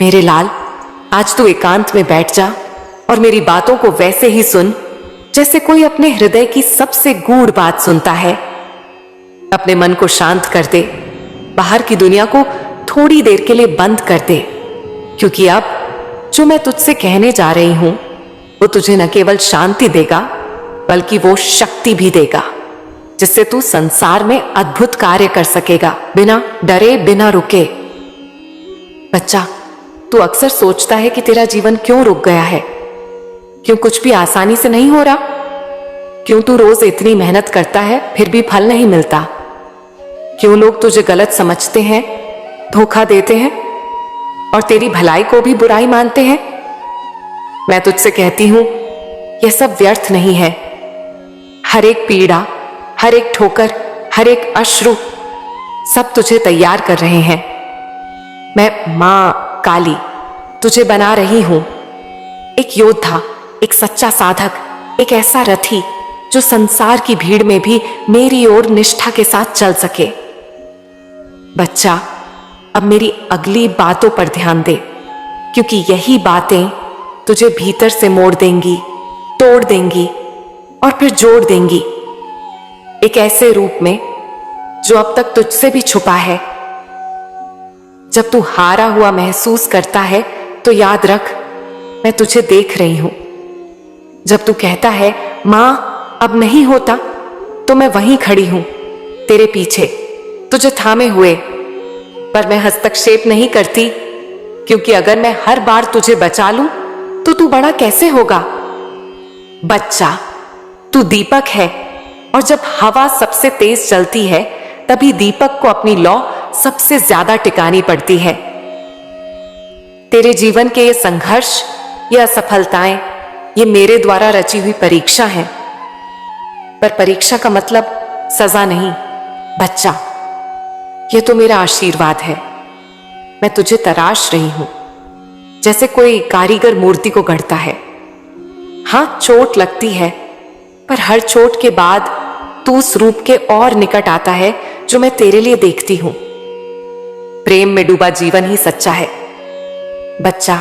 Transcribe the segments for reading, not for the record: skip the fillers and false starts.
मेरे लाल, आज तू एकांत में बैठ जा और मेरी बातों को वैसे ही सुन जैसे कोई अपने हृदय की सबसे गूढ़ बात सुनता है। अपने मन को शांत कर दे, बाहर की दुनिया को थोड़ी देर के लिए बंद कर दे, क्योंकि अब जो मैं तुझसे कहने जा रही हूं वो तुझे न केवल शांति देगा बल्कि वो शक्ति भी देगा जिससे तू संसार में अद्भुत कार्य कर सकेगा, बिना डरे, बिना रुके। बच्चा, तू अक्सर सोचता है कि तेरा जीवन क्यों रुक गया है, क्यों कुछ भी आसानी से नहीं हो रहा, क्यों तू रोज इतनी मेहनत करता है फिर भी फल नहीं मिलता, क्यों लोग तुझे गलत समझते हैं, धोखा देते हैं और तेरी भलाई को भी बुराई मानते हैं। मैं तुझसे कहती हूं, यह सब व्यर्थ नहीं है। हर एक पीड़ा, हर एक ठोकर, हर एक अश्रु सब तुझे तैयार कर रहे हैं। मैं मां काली तुझे बना रही हूं, एक योद्धा, एक सच्चा साधक, एक ऐसा रथी जो संसार की भीड़ में भी मेरी ओर निष्ठा के साथ चल सके। बच्चा, अब मेरी अगली बातों पर ध्यान दे, क्योंकि यही बातें तुझे भीतर से मोड़ देंगी, तोड़ देंगी और फिर जोड़ देंगी, एक ऐसे रूप में जो अब तक तुझसे भी छुपा है। जब तू हारा हुआ महसूस करता है तो याद रख, मैं तुझे देख रही हूं। जब तू कहता है मां अब नहीं होता, तो मैं वहीं खड़ी हूं तेरे पीछे, तुझे थामे हुए। पर मैं हस्तक्षेप नहीं करती, क्योंकि अगर मैं हर बार तुझे बचा लूं तो तू बड़ा कैसे होगा। बच्चा, तू दीपक है और जब हवा सबसे तेज चलती है तभी दीपक को अपनी लौ सबसे ज्यादा टिकानी पड़ती है। तेरे जीवन के ये संघर्ष, ये असफलताएं, ये मेरे द्वारा रची हुई परीक्षा है। पर परीक्षा का मतलब सजा नहीं बच्चा, ये तो मेरा आशीर्वाद है। मैं तुझे तराश रही हूं जैसे कोई कारीगर मूर्ति को गढ़ता है। हां, चोट लगती है, पर हर चोट के बाद तू उस रूप के और निकट आता है जो मैं तेरे लिए देखती हूं। प्रेम में डूबा जीवन ही सच्चा है। बच्चा,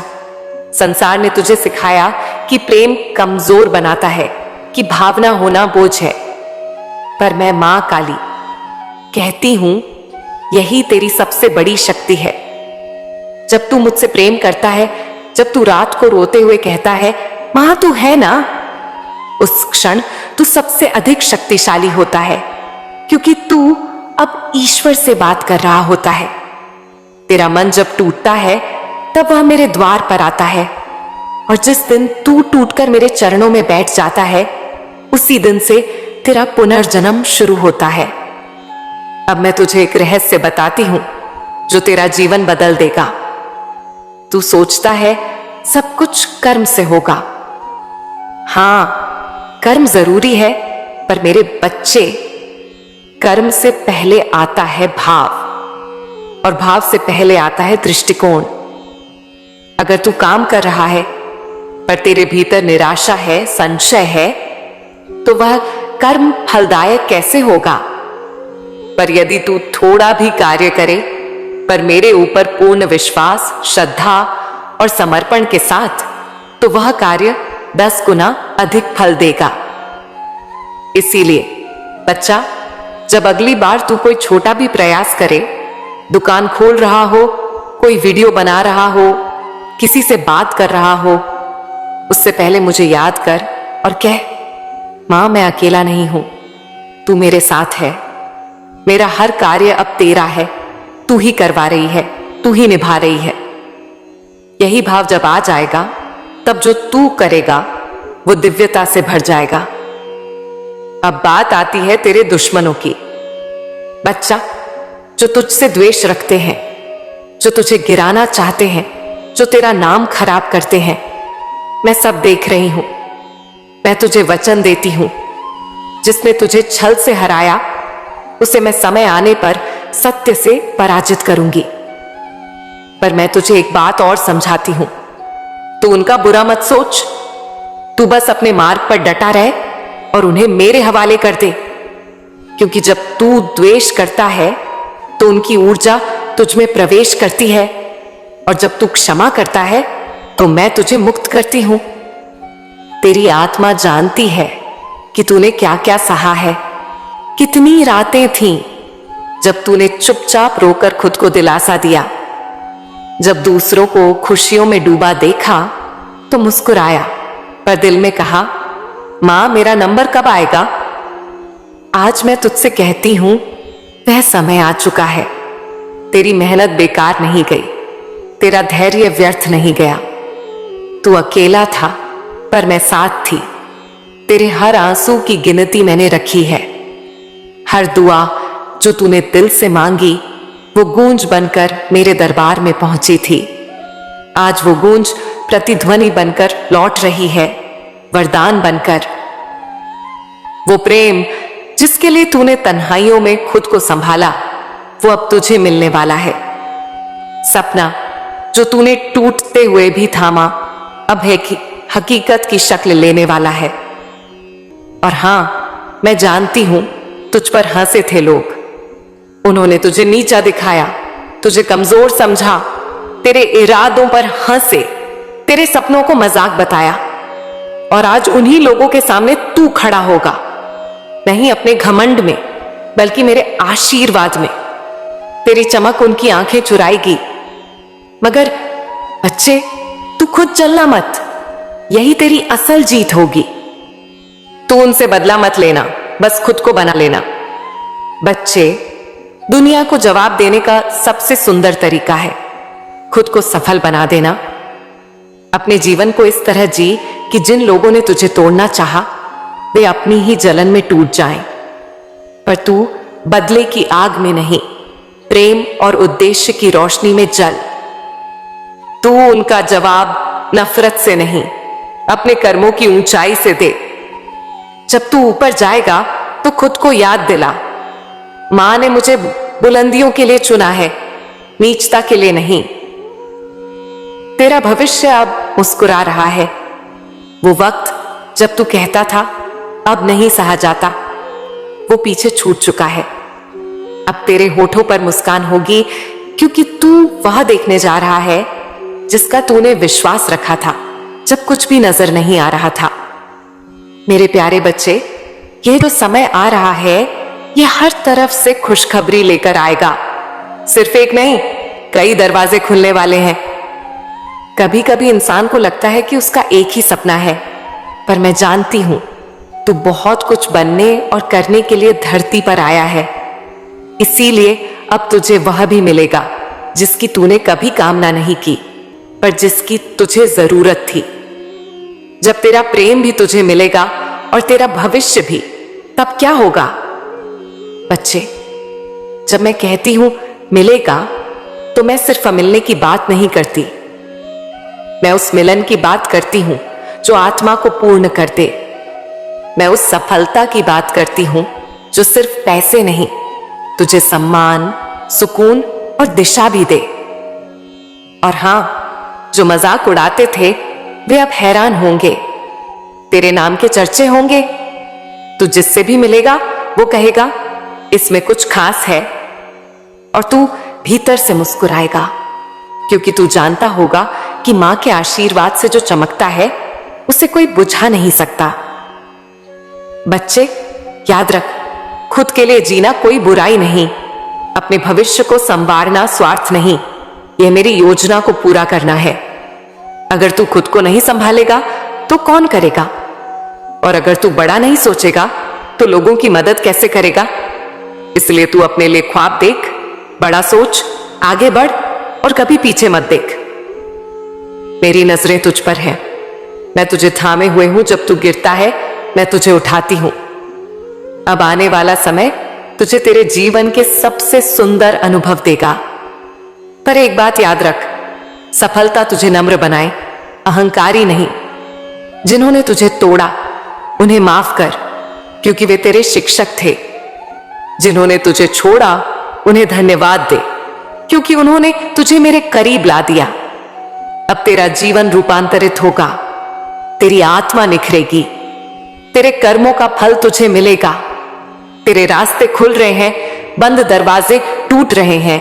संसार ने तुझे सिखाया कि प्रेम कमजोर बनाता है, कि भावना होना बोझ है। पर मैं मां काली कहती हूं, यही तेरी सबसे बड़ी शक्ति है। जब तू मुझसे प्रेम करता है, जब तू रात को रोते हुए कहता है मां तू है ना, उस क्षण तू सबसे अधिक शक्तिशाली होता है, क्योंकि तू अब ईश्वर से बात कर रहा होता है। तेरा मन जब टूटता है तब वह मेरे द्वार पर आता है, और जिस दिन तू टूटकर मेरे चरणों में बैठ जाता है उसी दिन से तेरा पुनर्जन्म शुरू होता है। अब मैं तुझे एक रहस्य बताती हूं जो तेरा जीवन बदल देगा। तू सोचता है सब कुछ कर्म से होगा। हां, कर्म जरूरी है, पर मेरे बच्चे, कर्म से पहले आता है भाव, और भाव से पहले आता है दृष्टिकोण। अगर तू काम कर रहा है पर तेरे भीतर निराशा है, संशय है, तो वह कर्म फलदायक कैसे होगा। पर यदि तू थोड़ा भी कार्य करे पर मेरे ऊपर पूर्ण विश्वास, श्रद्धा और समर्पण के साथ, तो वह कार्य 10 गुना अधिक फल देगा। इसीलिए बच्चा, जब अगली बार तू कोई छोटा भी प्रयास करे, दुकान खोल रहा हो, कोई वीडियो बना रहा हो, किसी से बात कर रहा हो, उससे पहले मुझे याद कर और कह मां मैं अकेला नहीं हूं, तू मेरे साथ है। मेरा हर कार्य अब तेरा है, तू ही करवा रही है, तू ही निभा रही है। यही भाव जब आ जाएगा तब जो तू करेगा वो दिव्यता से भर जाएगा। अब बात आती है तेरे दुश्मनों की। बच्चा, जो तुझसे द्वेष रखते हैं, जो तुझे गिराना चाहते हैं, जो तेरा नाम खराब करते हैं, मैं सब देख रही हूं। मैं तुझे वचन देती हूं, जिसने तुझे छल से हराया उसे मैं समय आने पर सत्य से पराजित करूंगी। पर मैं तुझे एक बात और समझाती हूं, तू उनका बुरा मत सोच, तू बस अपने मार्ग पर डटा रहे और उन्हें मेरे हवाले कर दे, क्योंकि जब तू द्वेष करता है तो उनकी ऊर्जा तुझ में प्रवेश करती है और जब तू क्षमा करता है तो मैं तुझे मुक्त करती हूं। तेरी आत्मा जानती है कि तूने क्या क्या सहा है। कितनी रातें थीं जब तूने चुपचाप रोकर खुद को दिलासा दिया। जब दूसरों को खुशियों में डूबा देखा तो मुस्कुराया, पर दिल में कहा, मां मेरा नंबर कब आएगा। आज मैं तुझसे कहती हूं, वह समय आ चुका है। तेरी मेहनत बेकार नहीं गई, तेरा धैर्य व्यर्थ नहीं गया। तू अकेला था पर मैं साथ थी। तेरे हर आंसू की गिनती मैंने रखी है। हर दुआ जो तूने दिल से मांगी वो गूंज बनकर मेरे दरबार में पहुंची थी। आज वो गूंज प्रतिध्वनि बनकर लौट रही है, वरदान बनकर। वो प्रेम जिसके लिए तूने तन्हाइयों में खुद को संभाला, वो अब तुझे मिलने वाला है। सपना जो तूने टूटते हुए भी थामा, अब है कि हकीकत की शक्ल लेने वाला है। और हां, मैं जानती हूं तुझ पर हंसे थे लोग। उन्होंने तुझे नीचा दिखाया, तुझे कमजोर समझा, तेरे इरादों पर हंसे, तेरे सपनों को मजाक बताया। और आज उन्हीं लोगों के सामने तू खड़ा होगा, नहीं अपने घमंड में बल्कि मेरे आशीर्वाद में। तेरी चमक उनकी आंखें चुराएगी। मगर बच्चे, तू खुद चलना मत, यही तेरी असल जीत होगी। तू उनसे बदला मत लेना, बस खुद को बना लेना। बच्चे, दुनिया को जवाब देने का सबसे सुंदर तरीका है खुद को सफल बना देना। अपने जीवन को इस तरह जी कि जिन लोगों ने तुझे तोड़ना चाहा वे अपनी ही जलन में टूट जाएं। पर तू बदले की आग में नहीं, प्रेम और उद्देश्य की रोशनी में जल। तू उनका जवाब नफरत से नहीं, अपने कर्मों की ऊंचाई से दे। जब तू ऊपर जाएगा तो खुद को याद दिला, मां ने मुझे बुलंदियों के लिए चुना है, नीचता के लिए नहीं। तेरा भविष्य अब मुस्कुरा रहा है। वो वक्त जब तू कहता था अब नहीं सहा जाता, वो पीछे छूट चुका है। अब तेरे होठों पर मुस्कान होगी, क्योंकि तू वह देखने जा रहा है जिसका तूने विश्वास रखा था जब कुछ भी नजर नहीं आ रहा था। मेरे प्यारे बच्चे, ये जो समय आ रहा है ये हर तरफ से खुशखबरी लेकर आएगा। सिर्फ एक नहीं, कई दरवाजे खुलने वाले हैं। कभी कभी इंसान को लगता है कि उसका एक ही सपना है, पर मैं जानती हूं तू बहुत कुछ बनने और करने के लिए धरती पर आया है। इसीलिए अब तुझे वह भी मिलेगा जिसकी तूने कभी कामना नहीं की, पर जिसकी तुझे जरूरत थी। जब तेरा प्रेम भी तुझे मिलेगा और तेरा भविष्य भी, तब क्या होगा? बच्चे, जब मैं कहती हूं मिलेगा तो मैं सिर्फ मिलने की बात नहीं करती, मैं उस मिलन की बात करती हूं जो आत्मा को पूर्ण कर दे। मैं उस सफलता की बात करती हूं जो सिर्फ पैसे नहीं, तुझे सम्मान, सुकून और दिशा भी दे। और हां, जो मजाक उड़ाते थे वे अब हैरान होंगे। तेरे नाम के चर्चे होंगे। तू जिससे भी मिलेगा वो कहेगा इसमें कुछ खास है, और तू भीतर से मुस्कुराएगा, क्योंकि तू जानता होगा कि मां के आशीर्वाद से जो चमकता है उसे कोई बुझा नहीं सकता। बच्चे, याद रख, खुद के लिए जीना कोई बुराई नहीं, अपने भविष्य को संवारना स्वार्थ नहीं, यह मेरी योजना को पूरा करना है। अगर तू खुद को नहीं संभालेगा तो कौन करेगा? और अगर तू बड़ा नहीं सोचेगा तो लोगों की मदद कैसे करेगा? इसलिए तू अपने लिए ख्वाब देख, बड़ा सोच, आगे बढ़ और कभी पीछे मत देख। मेरी नजरें तुझ पर हैं, मैं तुझे थामे हुए हूं। जब तू गिरता है मैं तुझे उठाती हूं। अब आने वाला समय तुझे तेरे जीवन के सबसे सुंदर अनुभव देगा। पर एक बात याद रख, सफलता तुझे नम्र बनाए, अहंकारी नहीं। जिन्होंने तुझे तोड़ा उन्हें माफ कर, क्योंकि वे तेरे शिक्षक थे। जिन्होंने तुझे छोड़ा उन्हें धन्यवाद दे, क्योंकि उन्होंने तुझे मेरे करीब ला दिया। अब तेरा जीवन रूपांतरित होगा, तेरी आत्मा निखरेगी, तेरे कर्मों का फल तुझे मिलेगा। तेरे रास्ते खुल रहे हैं, बंद दरवाजे टूट रहे हैं।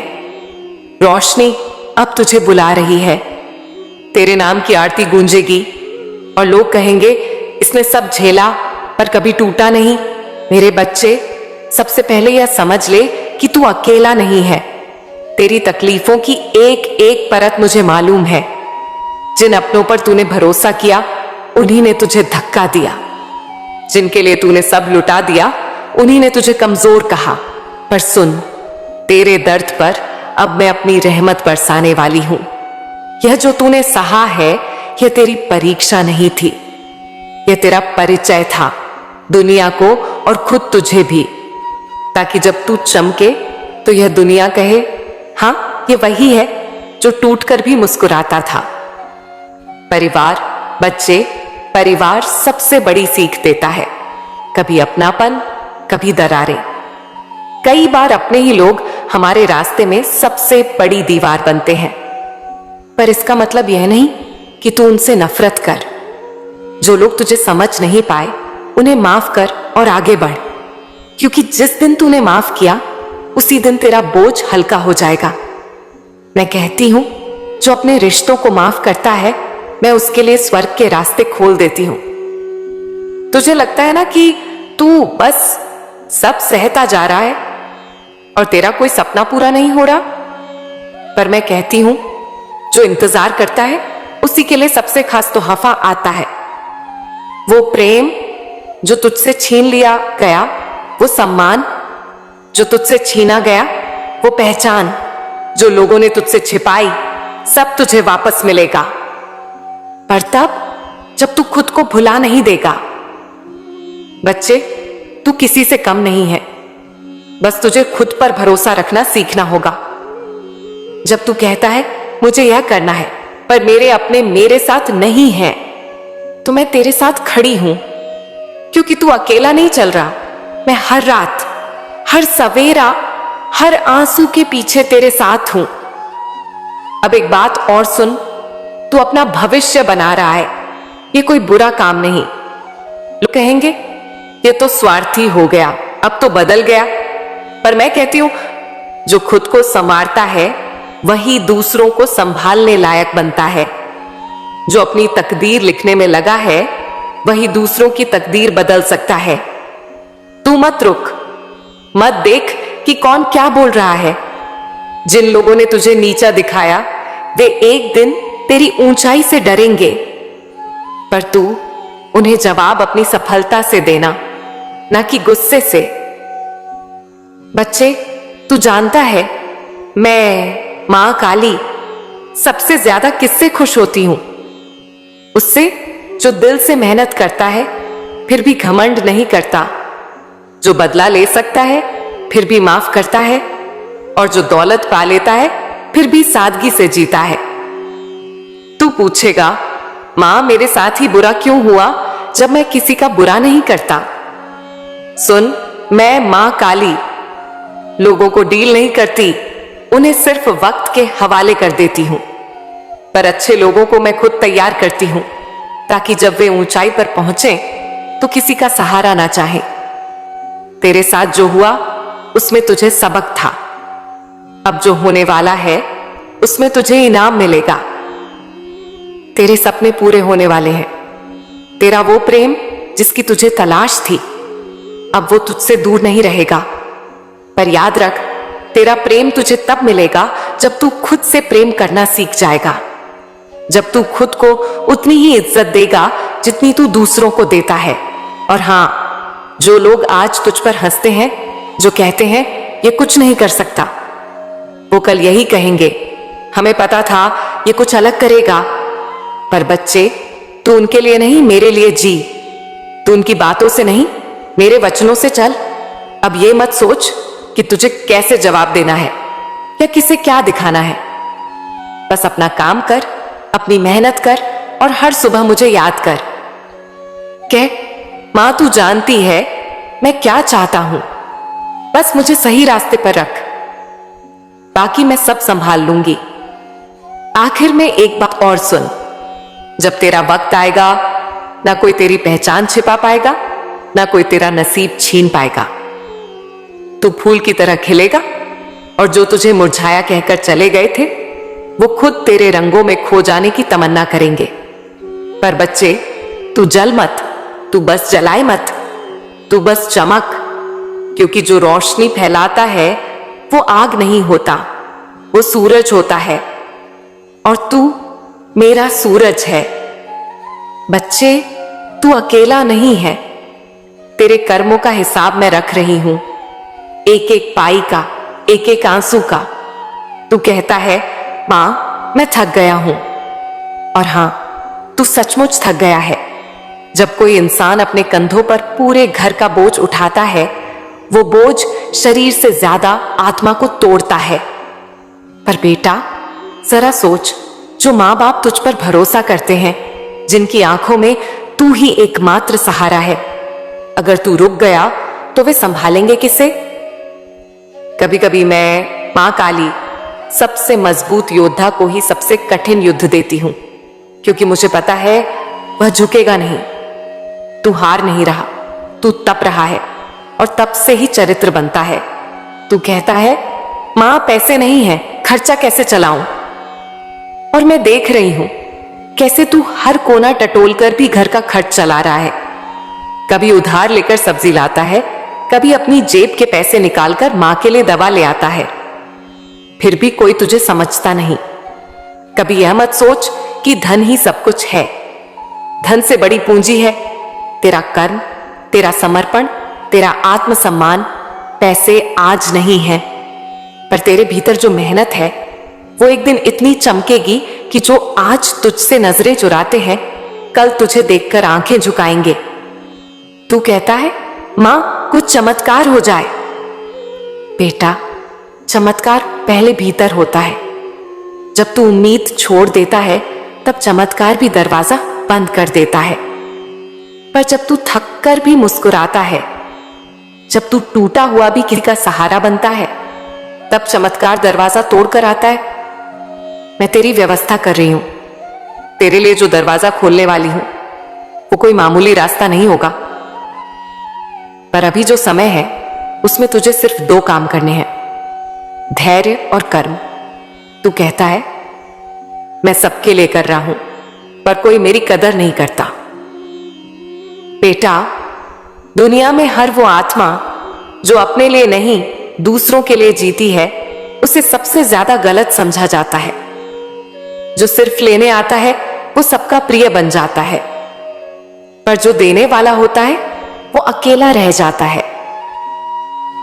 रोशनी अब तुझे बुला रही है। तेरे नाम की आरती गूंजेगी और लोग कहेंगे इसने सब झेला पर कभी टूटा नहीं। मेरे बच्चे, सबसे पहले यह समझ ले कि तू अकेला नहीं है। तेरी तकलीफों की एक एक परत मुझे मालूम है। जिन अपनों पर तूने भरोसा किया उन्हीं ने तुझे धक्का दिया। जिनके लिए तूने सब लुटा दिया उन्हीं ने तुझे कमजोर कहा। पर सुन, तेरे दर्द पर अब मैं अपनी रहमत बरसाने वाली हूं। यह जो तूने सहा है यह तेरी परीक्षा नहीं थी, यह तेरा परिचय था दुनिया को और खुद तुझे भी, ताकि जब तू चमके तो यह दुनिया कहे हाँ ये वही है जो टूटकर भी मुस्कुराता था। परिवार, बच्चे, परिवार सबसे बड़ी सीख देता है। कभी अपनापन, कभी दरारें। कई बार अपने ही लोग हमारे रास्ते में सबसे बड़ी दीवार बनते हैं। पर इसका मतलब यह नहीं कि तू उनसे नफरत कर। जो लोग तुझे समझ नहीं पाए उन्हें माफ कर और आगे बढ़, क्योंकि जिस दिन तूने माफ किया उसी दिन तेरा बोझ हल्का हो जाएगा। मैं कहती हूं जो अपने रिश्तों को माफ करता है मैं उसके लिए स्वर्ग के रास्ते खोल देती हूं। तुझे लगता है ना कि तू बस सब सहता जा रहा है और तेरा कोई सपना पूरा नहीं हो रहा, पर मैं कहती हूं जो इंतजार करता है उसी के लिए सबसे खास तोहफा आता है। वो प्रेम जो तुझसे छीन लिया गया, वो सम्मान जो तुझसे छीना गया, वो पहचान जो लोगों ने तुझसे छिपाई, सब तुझे वापस मिलेगा। पर तब जब तू खुद को भुला नहीं देगा। बच्चे, तू किसी से कम नहीं है, बस तुझे खुद पर भरोसा रखना सीखना होगा। जब तू कहता है मुझे यह करना है पर मेरे अपने मेरे साथ नहीं है, तो मैं तेरे साथ खड़ी हूं, क्योंकि तू अकेला नहीं चल रहा। मैं हर रात, हर सवेरा, हर आंसू के पीछे तेरे साथ हूं। अब एक बात और सुन, तू अपना भविष्य बना रहा है, ये कोई बुरा काम नहीं। लोग कहेंगे ये तो स्वार्थी हो गया, अब तो बदल गया, पर मैं कहती हूं जो खुद को संवारता है वही दूसरों को संभालने लायक बनता है। जो अपनी तकदीर लिखने में लगा है वही दूसरों की तकदीर बदल सकता है। तू मत रुक, मत देख कि कौन क्या बोल रहा है। जिन लोगों ने तुझे नीचा दिखाया वे एक दिन तेरी ऊंचाई से डरेंगे, पर तू उन्हें जवाब अपनी सफलता से देना, ना कि गुस्से से। बच्चे, तू जानता है मैं मां काली सबसे ज्यादा किससे खुश होती हूं? उससे जो दिल से मेहनत करता है फिर भी घमंड नहीं करता, जो बदला ले सकता है फिर भी माफ करता है, और जो दौलत पा लेता है फिर भी सादगी से जीता है। तू पूछेगा मां मेरे साथ ही बुरा क्यों हुआ जब मैं किसी का बुरा नहीं करता? सुन, मैं मां काली लोगों को डील नहीं करती, उन्हें सिर्फ वक्त के हवाले कर देती हूं। पर अच्छे लोगों को मैं खुद तैयार करती हूं, ताकि जब वे ऊंचाई पर पहुंचे तो किसी का सहारा ना चाहे। तेरे साथ जो हुआ उसमें तुझे सबक था, अब जो होने वाला है उसमें तुझे इनाम मिलेगा। तेरे सपने पूरे होने वाले हैं। तेरा वो प्रेम जिसकी तुझे तलाश थी अब वो तुझसे दूर नहीं रहेगा। पर याद रख, तेरा प्रेम तुझे तब मिलेगा जब तू खुद से प्रेम करना सीख जाएगा, जब तू खुद को उतनी ही इज्जत देगा जितनी तू दूसरों को देता है। और हां, जो लोग आज तुझ पर हंसते हैं, जो कहते हैं ये कुछ नहीं कर सकता, वो कल यही कहेंगे हमें पता था ये कुछ अलग करेगा। पर बच्चे, तू उनके लिए नहीं मेरे लिए जी। तू उनकी बातों से नहीं मेरे वचनों से चल। अब ये मत सोच कि तुझे कैसे जवाब देना है या किसे क्या दिखाना है। बस अपना काम कर, अपनी मेहनत कर और हर सुबह मुझे याद कर। कह मां तू जानती है मैं क्या चाहता हूं, बस मुझे सही रास्ते पर रख, बाकी मैं सब संभाल लूंगी। आखिर में एक बात और सुन, जब तेरा वक्त आएगा ना कोई तेरी पहचान छिपा पाएगा, ना कोई तेरा नसीब छीन पाएगा। तू फूल की तरह खिलेगा और जो तुझे मुरझाया कहकर चले गए थे वो खुद तेरे रंगों में खो जाने की तमन्ना करेंगे। पर बच्चे, तू जल मत, तू बस जलाए मत, तू बस चमक, क्योंकि जो रोशनी फैलाता है वो आग नहीं होता, वो सूरज होता है, और तू मेरा सूरज है। बच्चे, तू अकेला नहीं है, तेरे कर्मों का हिसाब मैं रख रही हूं, एक एक पाई का, एक एक आंसू का। तू कहता है, मां मैं थक गया हूं, और हां, तू सचमुच थक गया है। जब कोई इंसान अपने कंधों पर पूरे घर का बोझ उठाता है, वो बोझ शरीर से ज्यादा आत्मा को तोड़ता है। पर बेटा, जरा सोच, जो मां बाप तुझ पर भरोसा करते हैं, जिनकी आंखों में तू ही एकमात्र सहारा है, अगर तू रुक गया तो वे संभालेंगे किसे? कभी कभी मैं मां काली सबसे मजबूत योद्धा को ही सबसे कठिन युद्ध देती हूं, क्योंकि मुझे पता है वह झुकेगा नहीं। तू हार नहीं रहा, तू तप रहा है, और तप से ही चरित्र बनता है। तू कहता है, मां पैसे नहीं है, खर्चा कैसे चलाऊं? और मैं देख रही हूं कैसे तू हर कोना टटोल कर भी घर का खर्च चला रहा है। कभी उधार लेकर सब्जी लाता है, कभी अपनी जेब के पैसे निकालकर मां के लिए दवा ले आता है। फिर भी कोई तुझे समझता नहीं। कभी यह मत सोच कि धन ही सब कुछ है। धन से बड़ी पूंजी है तेरा कर्म, तेरा समर्पण, तेरा आत्मसम्मान। पैसे आज नहीं है, पर तेरे भीतर जो मेहनत है वो एक दिन इतनी चमकेगी कि जो आज तुझसे नजरें चुराते हैं, कल तुझे देखकर आंखें झुकाएंगे। तू कहता है, मां कुछ चमत्कार हो जाए। बेटा, चमत्कार पहले भीतर होता है। जब तू उम्मीद छोड़ देता है, तब चमत्कार भी दरवाजा बंद कर देता है। पर जब तू थक कर भी मुस्कुराता है, जब तू टूटा हुआ भी किसी का सहारा बनता है, तब चमत्कार दरवाजा तोड़कर आता है। मैं तेरी व्यवस्था कर रही हूं। तेरे लिए जो दरवाजा खोलने वाली हूं वो कोई मामूली रास्ता नहीं होगा। पर अभी जो समय है उसमें तुझे सिर्फ 2 काम करने हैं, धैर्य और कर्म। तू कहता है, मैं सबके लिए कर रहा हूं, पर कोई मेरी कदर नहीं करता। बेटा, दुनिया में हर वो आत्मा जो अपने लिए नहीं दूसरों के लिए जीती है, उसे सबसे ज्यादा गलत समझा जाता है। जो सिर्फ लेने आता है वो सबका प्रिय बन जाता है, पर जो देने वाला होता है वो अकेला रह जाता है।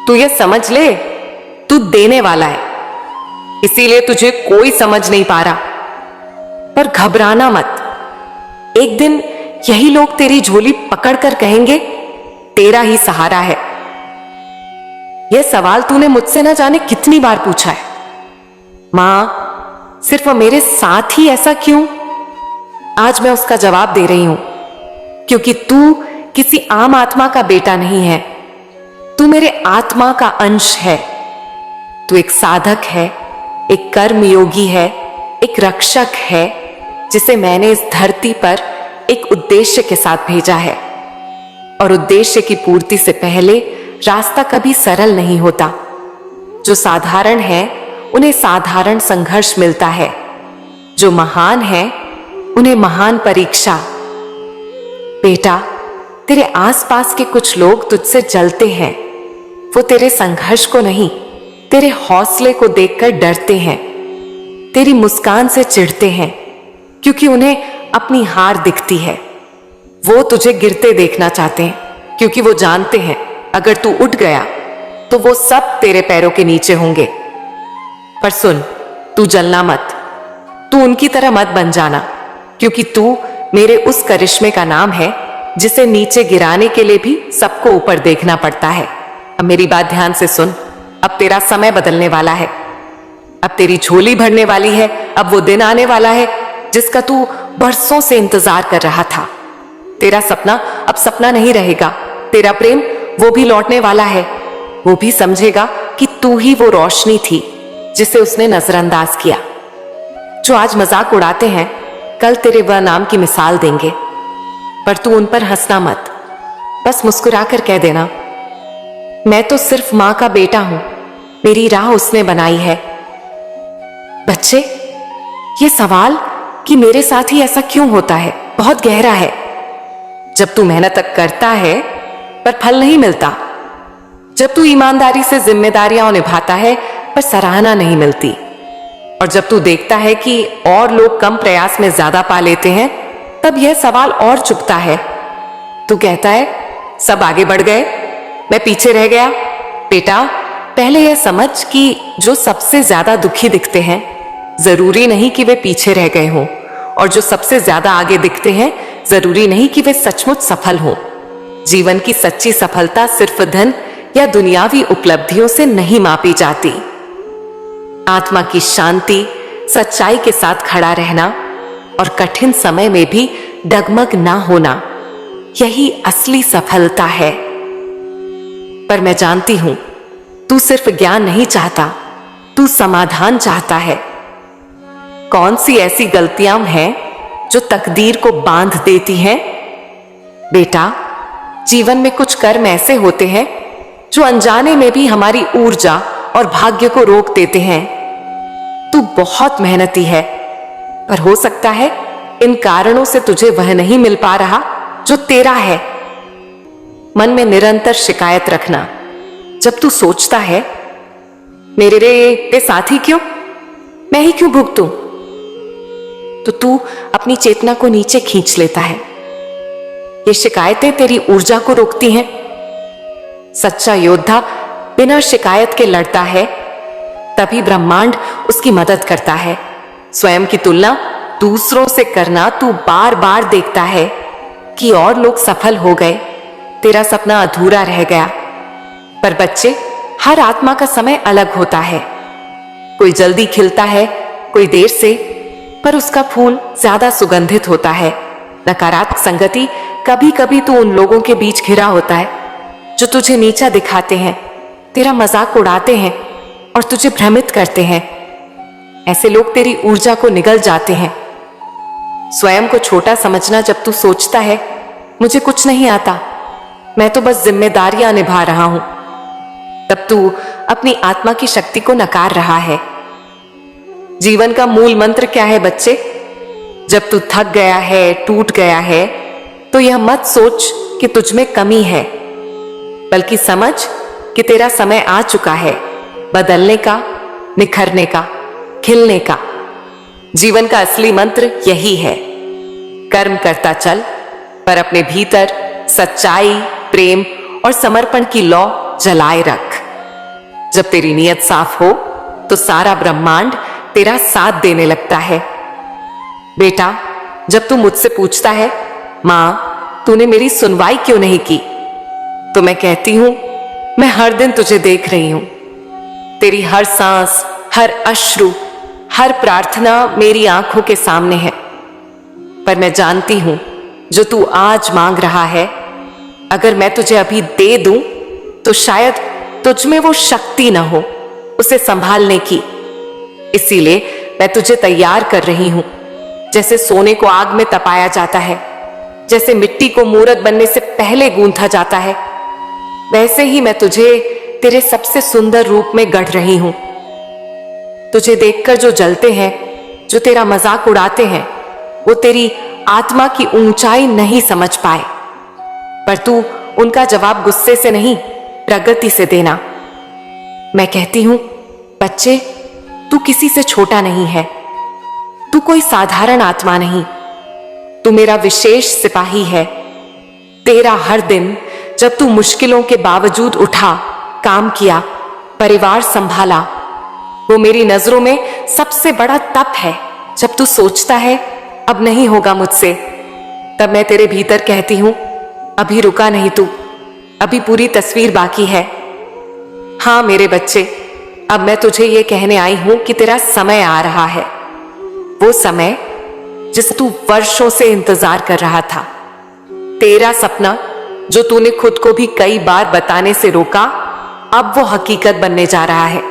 तू ये समझ ले, तू देने वाला है, इसीलिए तुझे कोई समझ नहीं पा रहा। पर घबराना मत, एक दिन यही लोग तेरी झोली पकड़कर कहेंगे, तेरा ही सहारा है। यह सवाल तूने मुझसे न जाने कितनी बार पूछा है, मां सिर्फ मेरे साथ ही ऐसा क्यों? आज मैं उसका जवाब दे रही हूं, क्योंकि तू किसी आम आत्मा का बेटा नहीं है, तू मेरे आत्मा का अंश है। तू एक साधक है, एक कर्मयोगी है, एक रक्षक है, जिसे मैंने इस धरती पर एक उद्देश्य के साथ भेजा है। और उद्देश्य की पूर्ति से पहले रास्ता कभी सरल नहीं होता। जो साधारण है उन्हें साधारण संघर्ष मिलता है, जो महान है उन्हें महान परीक्षा। बेटा, तेरे आसपास के कुछ लोग तुझसे जलते हैं। वो तेरे संघर्ष को नहीं, तेरे हौसले को देखकर डरते हैं। तेरी मुस्कान से चिढ़ते हैं, क्योंकि उन्हें अपनी हार दिखती है। वो तुझे गिरते देखना चाहते हैं, क्योंकि वो जानते हैं अगर तू उठ गया तो वो सब तेरे पैरों के नीचे होंगे। पर सुन, तू जलना मत, तू उनकी तरह मत बन जाना, क्योंकि तू मेरे उस करिश्मे का नाम है जिसे नीचे गिराने के लिए भी सबको ऊपर देखना पड़ता है। अब मेरी बात ध्यान से सुन, अब तेरा समय बदलने वाला है, अब तेरी झोली भरने वाली है। अब वो दिन आने वाला है जिसका तू बरसों से इंतजार कर रहा था। तेरा सपना अब सपना नहीं रहेगा, तेरा प्रेम वो भी लौटने वाला है। वो भी समझेगा कि तू ही वो रोशनी थी जिसे उसने नजरअंदाज किया। जो आज मजाक उड़ाते हैं, कल तेरे वह नाम की मिसाल देंगे, पर तू उन पर हंसना मत। बस मुस्कुराकर कह देना, मैं तो सिर्फ मां का बेटा हूं, मेरी राह उसने बनाई है। बच्चे, ये सवाल कि मेरे साथ ही ऐसा क्यों होता है बहुत गहरा है। जब तू मेहनत करता है पर फल नहीं मिलता, जब तू ईमानदारी से जिम्मेदारियां निभाता है पर सराहना नहीं मिलती, और जब तू देखता है कि और लोग कम प्रयास में ज्यादा पा लेते हैं, तब यह सवाल और चुभता है। तू कहता है सब आगे बढ़ गए, मैं पीछे रह गया। बेटा, पहले यह समझ कि जो सबसे ज्यादा दुखी दिखते हैं जरूरी नहीं कि वे पीछे रह गए हों, और जो सबसे ज्यादा आगे दिखते हैं जरूरी नहीं कि वे सचमुच सफल हों। जीवन की सच्ची सफलता सिर्फ धन या दुनियावी उपलब्धियों से नहीं मापी जाती। आत्मा की शांति, सच्चाई के साथ खड़ा रहना और कठिन समय में भी डगमग ना होना, यही असली सफलता है। पर मैं जानती हूं, तू सिर्फ ज्ञान नहीं चाहता, तू समाधान चाहता है। कौन सी ऐसी गलतियां हैं जो तकदीर को बांध देती हैं? बेटा, जीवन में कुछ कर्म ऐसे होते हैं जो अनजाने में भी हमारी ऊर्जा और भाग्य को रोक देते हैं। तू बहुत मेहनती है, पर हो सकता है इन कारणों से तुझे वह नहीं मिल पा रहा जो तेरा है। मन में निरंतर शिकायत रखना। जब तू सोचता है मेरे साथ ही क्यों, मैं ही क्यों भुगतूं, तो तू अपनी चेतना को नीचे खींच लेता है। ये शिकायतें तेरी ऊर्जा को रोकती हैं। सच्चा योद्धा बिना शिकायत के लड़ता है, तभी ब्रह्मांड उसकी मदद करता है। स्वयं की तुलना दूसरों से करना तू बार बार देखता है कि और लोग सफल हो गए, तेरा सपना अधूरा रह गया। पर बच्चे, हर आत्मा का समय अलग होता है। कोई जल्दी खिलता है, कोई देर से, पर उसका फूल ज्यादा सुगंधित होता है। नकारात्मक संगति कभी कभी तो उन लोगों के बीच घिरा होता है जो तुझे नीचा दिखाते हैं, तेरा मजाक उड़ाते हैं और तुझे भ्रमित करते हैं। ऐसे लोग तेरी ऊर्जा को निगल जाते हैं। स्वयं को छोटा समझना। जब तू सोचता है मुझे कुछ नहीं आता, मैं तो बस जिम्मेदारियां निभा रहा हूं, तब तू अपनी आत्मा की शक्ति को नकार रहा है। जीवन का मूल मंत्र क्या है बच्चे? जब तू थक गया है, टूट गया है, तो यह मत सोच कि तुझ में कमी है, बल्कि समझ कि तेरा समय आ चुका है बदलने का, निखरने का, खिलने का। जीवन का असली मंत्र यही है। कर्म करता चल, पर अपने भीतर सच्चाई, प्रेम और समर्पण की लौ जलाए रख। जब तेरी नीयत साफ हो तो सारा ब्रह्मांड तेरा साथ देने लगता है। बेटा, जब तू मुझसे पूछता है मां, तूने मेरी सुनवाई क्यों नहीं की, तो मैं कहती हूं मैं हर दिन तुझे देख रही हूं। तेरी हर सांस, हर अश्रु, हर प्रार्थना मेरी आंखों के सामने है। पर मैं जानती हूं जो तू आज मांग रहा है, अगर मैं तुझे अभी दे दूं तो शायद तुझ में वो शक्ति ना हो उसे संभालने की। इसीलिए मैं तुझे तैयार कर रही हूं। जैसे सोने को आग में तपाया जाता है, जैसे मिट्टी को मूरत बनने से पहले गूंथा जाता है, वैसे ही मैं तुझे तेरे सबसे सुंदर रूप में गढ़ रही हूं। तुझे देखकर जो जलते हैं, जो तेरा मजाक उड़ाते हैं, वो तेरी आत्मा की ऊंचाई नहीं समझ पाए, पर तू उनका जवाब गुस्से से नहीं, प्रगति से देना। मैं कहती हूं बच्चे, तू किसी से छोटा नहीं है, तू कोई साधारण आत्मा नहीं, तू मेरा विशेष सिपाही है। तेरा हर दिन जब तू मुश्किलों के बावजूद उठा, काम किया, परिवार संभाला, वो मेरी नजरों में सबसे बड़ा तप है। जब तू सोचता है अब नहीं होगा मुझसे, तब मैं तेरे भीतर कहती हूं अभी रुका नहीं तू, अभी पूरी तस्वीर बाकी है। हां मेरे बच्चे, अब मैं तुझे ये कहने आई हूं कि तेरा समय आ रहा है, वो समय जिस तू वर्षों से इंतजार कर रहा था। तेरा सपना जो तूने खुद को भी कई बार बताने से रोका, अब वो हकीकत बनने जा रहा है।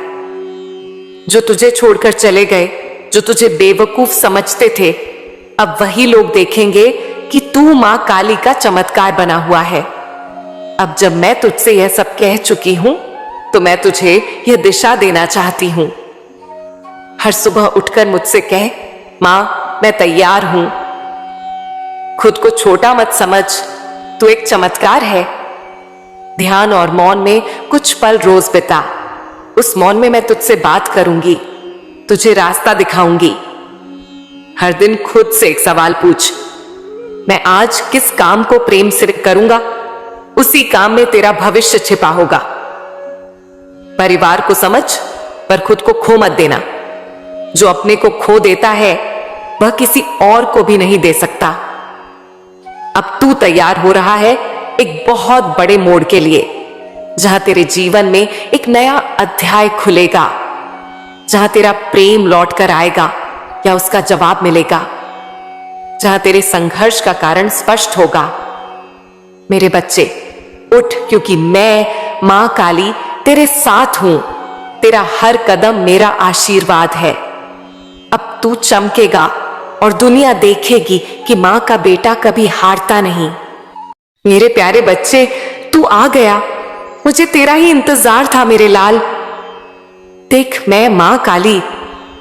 जो तुझे छोड़कर चले गए, जो तुझे बेवकूफ समझते थे, अब वही लोग देखेंगे कि तू मां काली का चमत्कार बना हुआ है। अब जब मैं तुझसे यह सब कह चुकी हूं, तो मैं तुझे यह दिशा देना चाहती हूं। हर सुबह उठकर मुझसे कह माँ मैं तैयार हूं। खुद को छोटा मत समझ, तू एक चमत्कार है। ध्यान और मौन में कुछ पल रोज बिता। उस मौन में मैं तुझसे बात करूंगी, तुझे रास्ता दिखाऊंगी। हर दिन खुद से एक सवाल पूछ, मैं आज किस काम को प्रेम से करूंगा? उसी काम में तेरा भविष्य छिपा होगा। परिवार को समझ, पर खुद को खो मत देना। जो अपने को खो देता है वह किसी और को भी नहीं दे सकता। अब तू तैयार हो रहा है एक बहुत बड़े मोड़ के लिए, जहां तेरे जीवन में एक नया अध्याय खुलेगा, जहां तेरा प्रेम लौट कर आएगा या उसका जवाब मिलेगा, जहां तेरे संघर्ष का कारण स्पष्ट होगा। मेरे बच्चे उठ, क्योंकि मैं मां काली तेरे साथ हूं। तेरा हर कदम मेरा आशीर्वाद है। अब तू चमकेगा और दुनिया देखेगी कि मां का बेटा कभी हारता नहीं। मेरे प्यारे बच्चे, तू आ गया। मुझे तेरा ही इंतजार था मेरे लाल। देख, मैं मां काली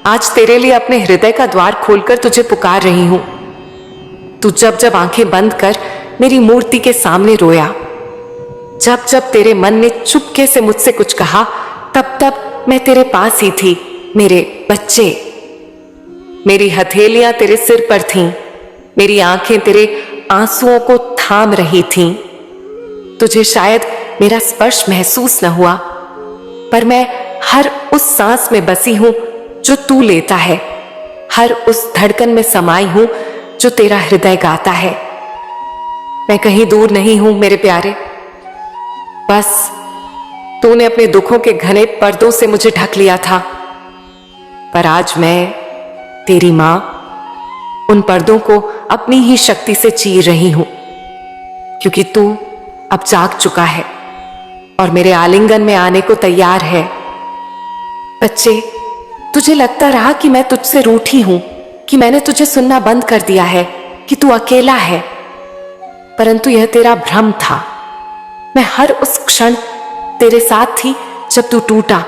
आज तेरे लिए अपने हृदय का द्वार खोलकर तुझे पुकार रही हूं। तू जब जब आंखें बंद कर मेरी मूर्ति के सामने रोया, जब जब तेरे मन ने चुपके से मुझसे कुछ कहा, तब तब मैं तेरे पास ही थी। मेरे बच्चे, मेरी हथेलियां तेरे सिर पर थीं, मेरी आंखें तेरे आंसुओं को थाम रही थीं। तुझे शायद मेरा स्पर्श महसूस न हुआ, पर मैं हर उस सांस में बसी हूं जो तू लेता है, हर उस धड़कन में समाई हूं जो तेरा हृदय गाता है। मैं कहीं दूर नहीं हूं मेरे प्यारे। बस तूने अपने दुखों के घने पर्दों से मुझे ढक लिया था, पर आज मैं तेरी मां उन पर्दों को अपनी ही शक्ति से चीर रही हूं, क्योंकि तू अब जाग चुका है और मेरे आलिंगन में आने को तैयार है। बच्चे, तुझे लगता रहा कि मैं तुझसे रूठी हूं, कि मैंने तुझे सुनना बंद कर दिया है, कि तू अकेला है, परंतु यह तेरा भ्रम था। मैं हर उस क्षण तेरे साथ थी जब तू टूटा,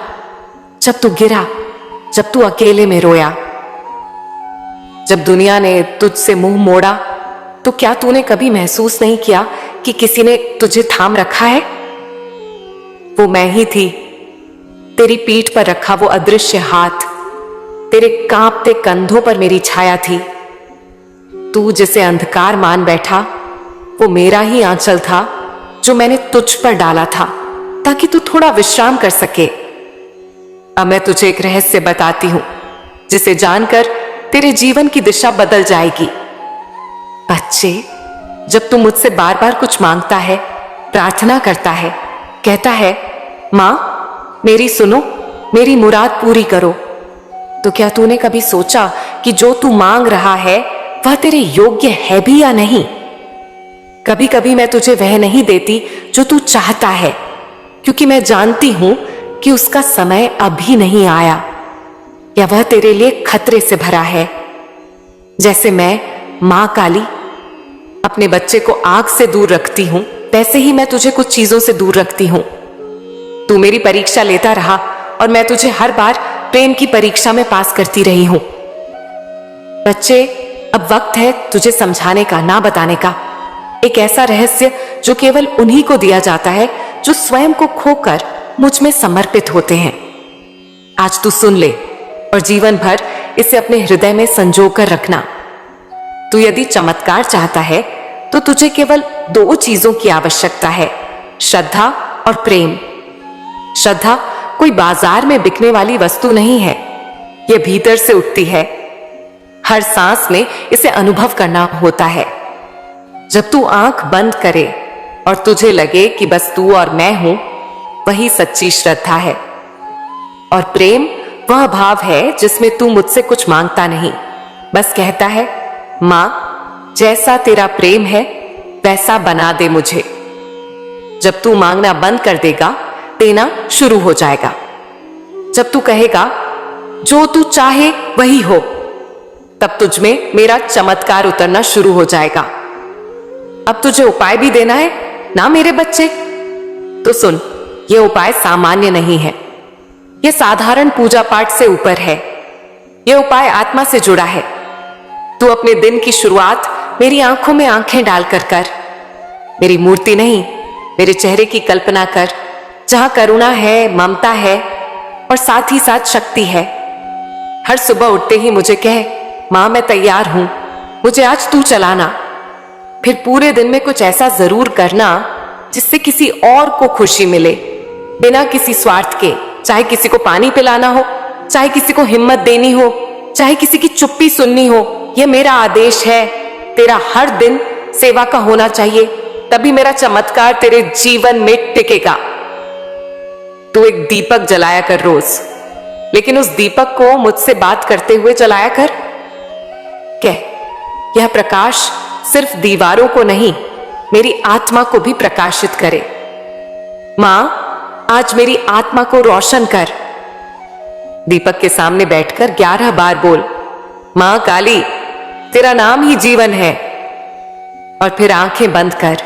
जब तू गिरा, जब तू अकेले में रोया। जब दुनिया ने तुझसे मुंह मोड़ा, तो क्या तूने कभी महसूस नहीं किया कि किसी ने तुझे थाम रखा है? वो मैं ही थी, तेरी पीठ पर रखा वो अदृश्य हाथ, तेरे कांपते कंधों पर मेरी छाया थी। तू जिसे अंधकार मान बैठा, वो मेरा ही आंचल था जो मैंने तुझ पर डाला था, ताकि तू थोड़ा विश्राम कर सके। अब मैं तुझे एक रहस्य बताती हूं, जिसे जानकर तेरे जीवन की दिशा बदल जाएगी। बच्चे, जब तू मुझसे बार बार कुछ मांगता है, प्रार्थना करता है, कहता है मां मेरी सुनो, मेरी मुराद पूरी करो, तो क्या तूने कभी सोचा कि जो तू मांग रहा है वह तेरे योग्य है भी या नहीं? कभी कभी मैं तुझे वह नहीं देती जो तू चाहता है, क्योंकि मैं जानती हूं कि उसका समय अभी नहीं आया, या वह तेरे लिए खतरे से भरा है। जैसे मैं मां काली अपने बच्चे को आग से दूर रखती हूं, वैसे ही मैं तुझे कुछ चीजों से दूर रखती हूं। तू मेरी परीक्षा लेता रहा और मैं तुझे हर बार प्रेम की परीक्षा में पास करती रही हूं। बच्चे, अब वक्त है तुझे समझाने का, ना बताने का। एक ऐसा रहस्य जो केवल उन्हीं को दिया जाता है जो स्वयं को खोकर मुझ में समर्पित होते हैं। आज तू सुन ले और जीवन भर इसे अपने हृदय में संजो कर रखना। तू यदि चमत्कार चाहता है तो तुझे केवल 2 चीजों की आवश्यकता है, श्रद्धा और प्रेम। श्रद्धा कोई बाजार में बिकने वाली वस्तु नहीं है, यह भीतर से उठती है। हर सांस में इसे अनुभव करना होता है। जब तू आंख बंद करे और तुझे लगे कि बस तू और मैं हूं, वही सच्ची श्रद्धा है। और प्रेम वह भाव है जिसमें तू मुझसे कुछ मांगता नहीं, बस कहता है मां जैसा तेरा प्रेम है वैसा बना दे मुझे। जब तू मांगना बंद कर देगा, देना शुरू हो जाएगा। जब तू कहेगा जो तू चाहे वही हो, तब तुझ में मेरा चमत्कार उतरना शुरू हो जाएगा। अब तुझे उपाय भी देना है ना मेरे बच्चे? तो सुन, यह उपाय सामान्य नहीं है, यह साधारण पूजा पाठ से ऊपर है। यह उपाय आत्मा से जुड़ा है, तू अपने दिन की शुरुआत मेरी आंखों में आंखें डालकर कर। मेरी मूर्ति नहीं, मेरे चेहरे की कल्पना कर, जहां करुणा है, ममता है और साथ ही साथ शक्ति है। हर सुबह उठते ही मुझे कह, मां मैं तैयार हूं, मुझे आज तू चलाना। फिर पूरे दिन में कुछ ऐसा जरूर करना जिससे किसी और को खुशी मिले, बिना किसी स्वार्थ के। चाहे किसी को पानी पिलाना हो, चाहे किसी को हिम्मत देनी हो, चाहे किसी की चुप्पी सुननी हो, यह मेरा आदेश है। तेरा हर दिन सेवा का होना चाहिए, तभी मेरा चमत्कार तेरे जीवन में टिकेगा। तू एक दीपक जलाया कर रोज, लेकिन उस दीपक को मुझसे बात करते हुए जलाया कर। कह, यह प्रकाश सिर्फ दीवारों को नहीं, मेरी आत्मा को भी प्रकाशित करे। मां, आज मेरी आत्मा को रोशन कर। दीपक के सामने बैठकर 11 बार बोल, मां काली, तेरा नाम ही जीवन है। और फिर आंखें बंद कर,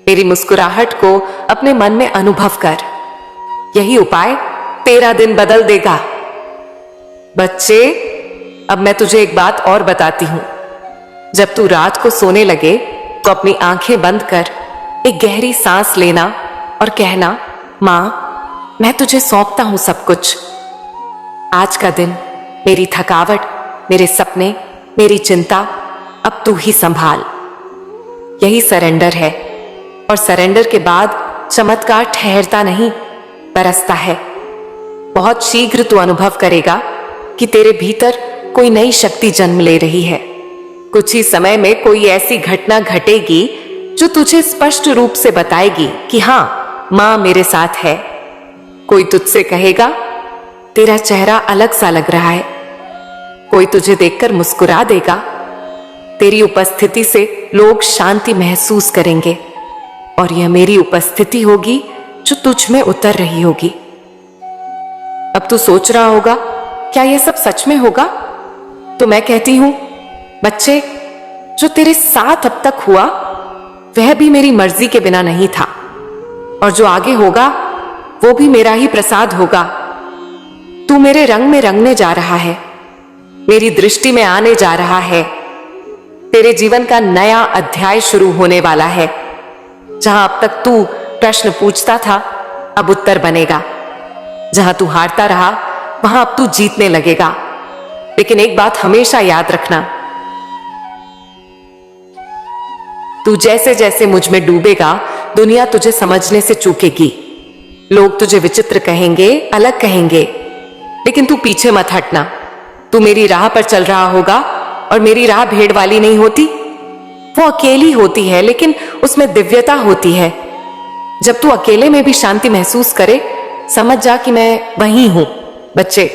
मेरी मुस्कुराहट को अपने मन में अनुभव कर। यही उपाय तेरा दिन बदल देगा। बच्चे, अब मैं तुझे एक बात और बताती हूं। जब तू रात को सोने लगे तो अपनी आंखें बंद कर एक गहरी सांस लेना और कहना, मां मैं तुझे सौंपता हूं सब कुछ। आज का दिन, मेरी थकावट, मेरे सपने, मेरी चिंता, अब तू ही संभाल। यही सरेंडर है। और सरेंडर के बाद चमत्कार ठहरता नहीं, बरसता है। बहुत शीघ्र तू अनुभव करेगा कि तेरे भीतर कोई नई शक्ति जन्म ले रही है। कुछ ही समय में कोई ऐसी घटना घटेगी जो तुझे स्पष्ट रूप से बताएगी कि हां, मां मेरे साथ है। कोई तुझसे कहेगा, तेरा चेहरा अलग सा लग रहा है। कोई तुझे देखकर मुस्कुरा देगा। तेरी उपस्थिति से लोग शांति महसूस करेंगे और यह मेरी उपस्थिति होगी जो तुझ में उतर रही होगी। अब तू सोच रहा होगा, क्या यह सब सच में होगा? तो मैं कहती हूं, बच्चे, जो तेरे साथ अब तक हुआ वह भी मेरी मर्जी के बिना नहीं था, और जो आगे होगा वो भी मेरा ही प्रसाद होगा। तू मेरे रंग में रंगने जा रहा है, मेरी दृष्टि में आने जा रहा है। तेरे जीवन का नया अध्याय शुरू होने वाला है। जहां अब तक तू प्रश्न पूछता था, अब उत्तर बनेगा। जहां तू हारता रहा, वहां अब तू जीतने लगेगा। लेकिन एक बात हमेशा याद रखना, तू जैसे जैसे मुझ में डूबेगा, दुनिया तुझे समझने से चूकेगी। लोग तुझे विचित्र कहेंगे, अलग कहेंगे, लेकिन तू पीछे मत हटना। तू मेरी राह पर चल रहा होगा, और मेरी राह भेड़ वाली नहीं होती। वो अकेली होती है, लेकिन उसमें दिव्यता होती है। जब तू अकेले में भी शांति महसूस करे, समझ जा कि मैं वहीं हूं। बच्चे,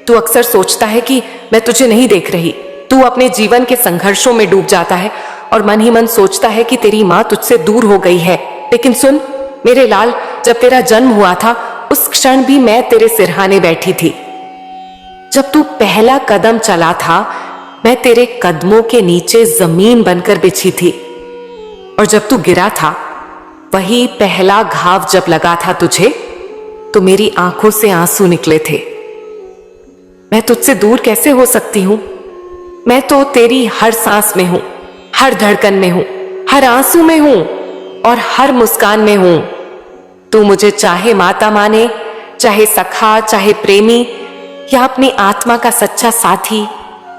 तू अक्सर सोचता है कि मैं तुझे नहीं देख रही। तू अपने जीवन के संघर्षों में डूब जाता है और मन ही मन सोचता है कि तेरी मां तुझसे दूर हो गई है। लेकिन सुन मेरे लाल, जब तेरा जन्म हुआ था, उस क्षण भी मैं तेरे सिरहाने बैठी थी। जब तू पहला कदम चला था, मैं तेरे कदमों के नीचे जमीन बनकर बिछी थी। और जब तू गिरा था, वही पहला घाव जब लगा था तुझे, तो मेरी आंखों से आंसू निकले थे। मैं तुझसे दूर कैसे हो सकती हूं? मैं तो तेरी हर सांस में हूं, हर धड़कन में हूं, हर आंसू में हूं और हर मुस्कान में हूं। तू मुझे चाहे माता माने, चाहे सखा, चाहे प्रेमी या अपनी आत्मा का सच्चा साथी,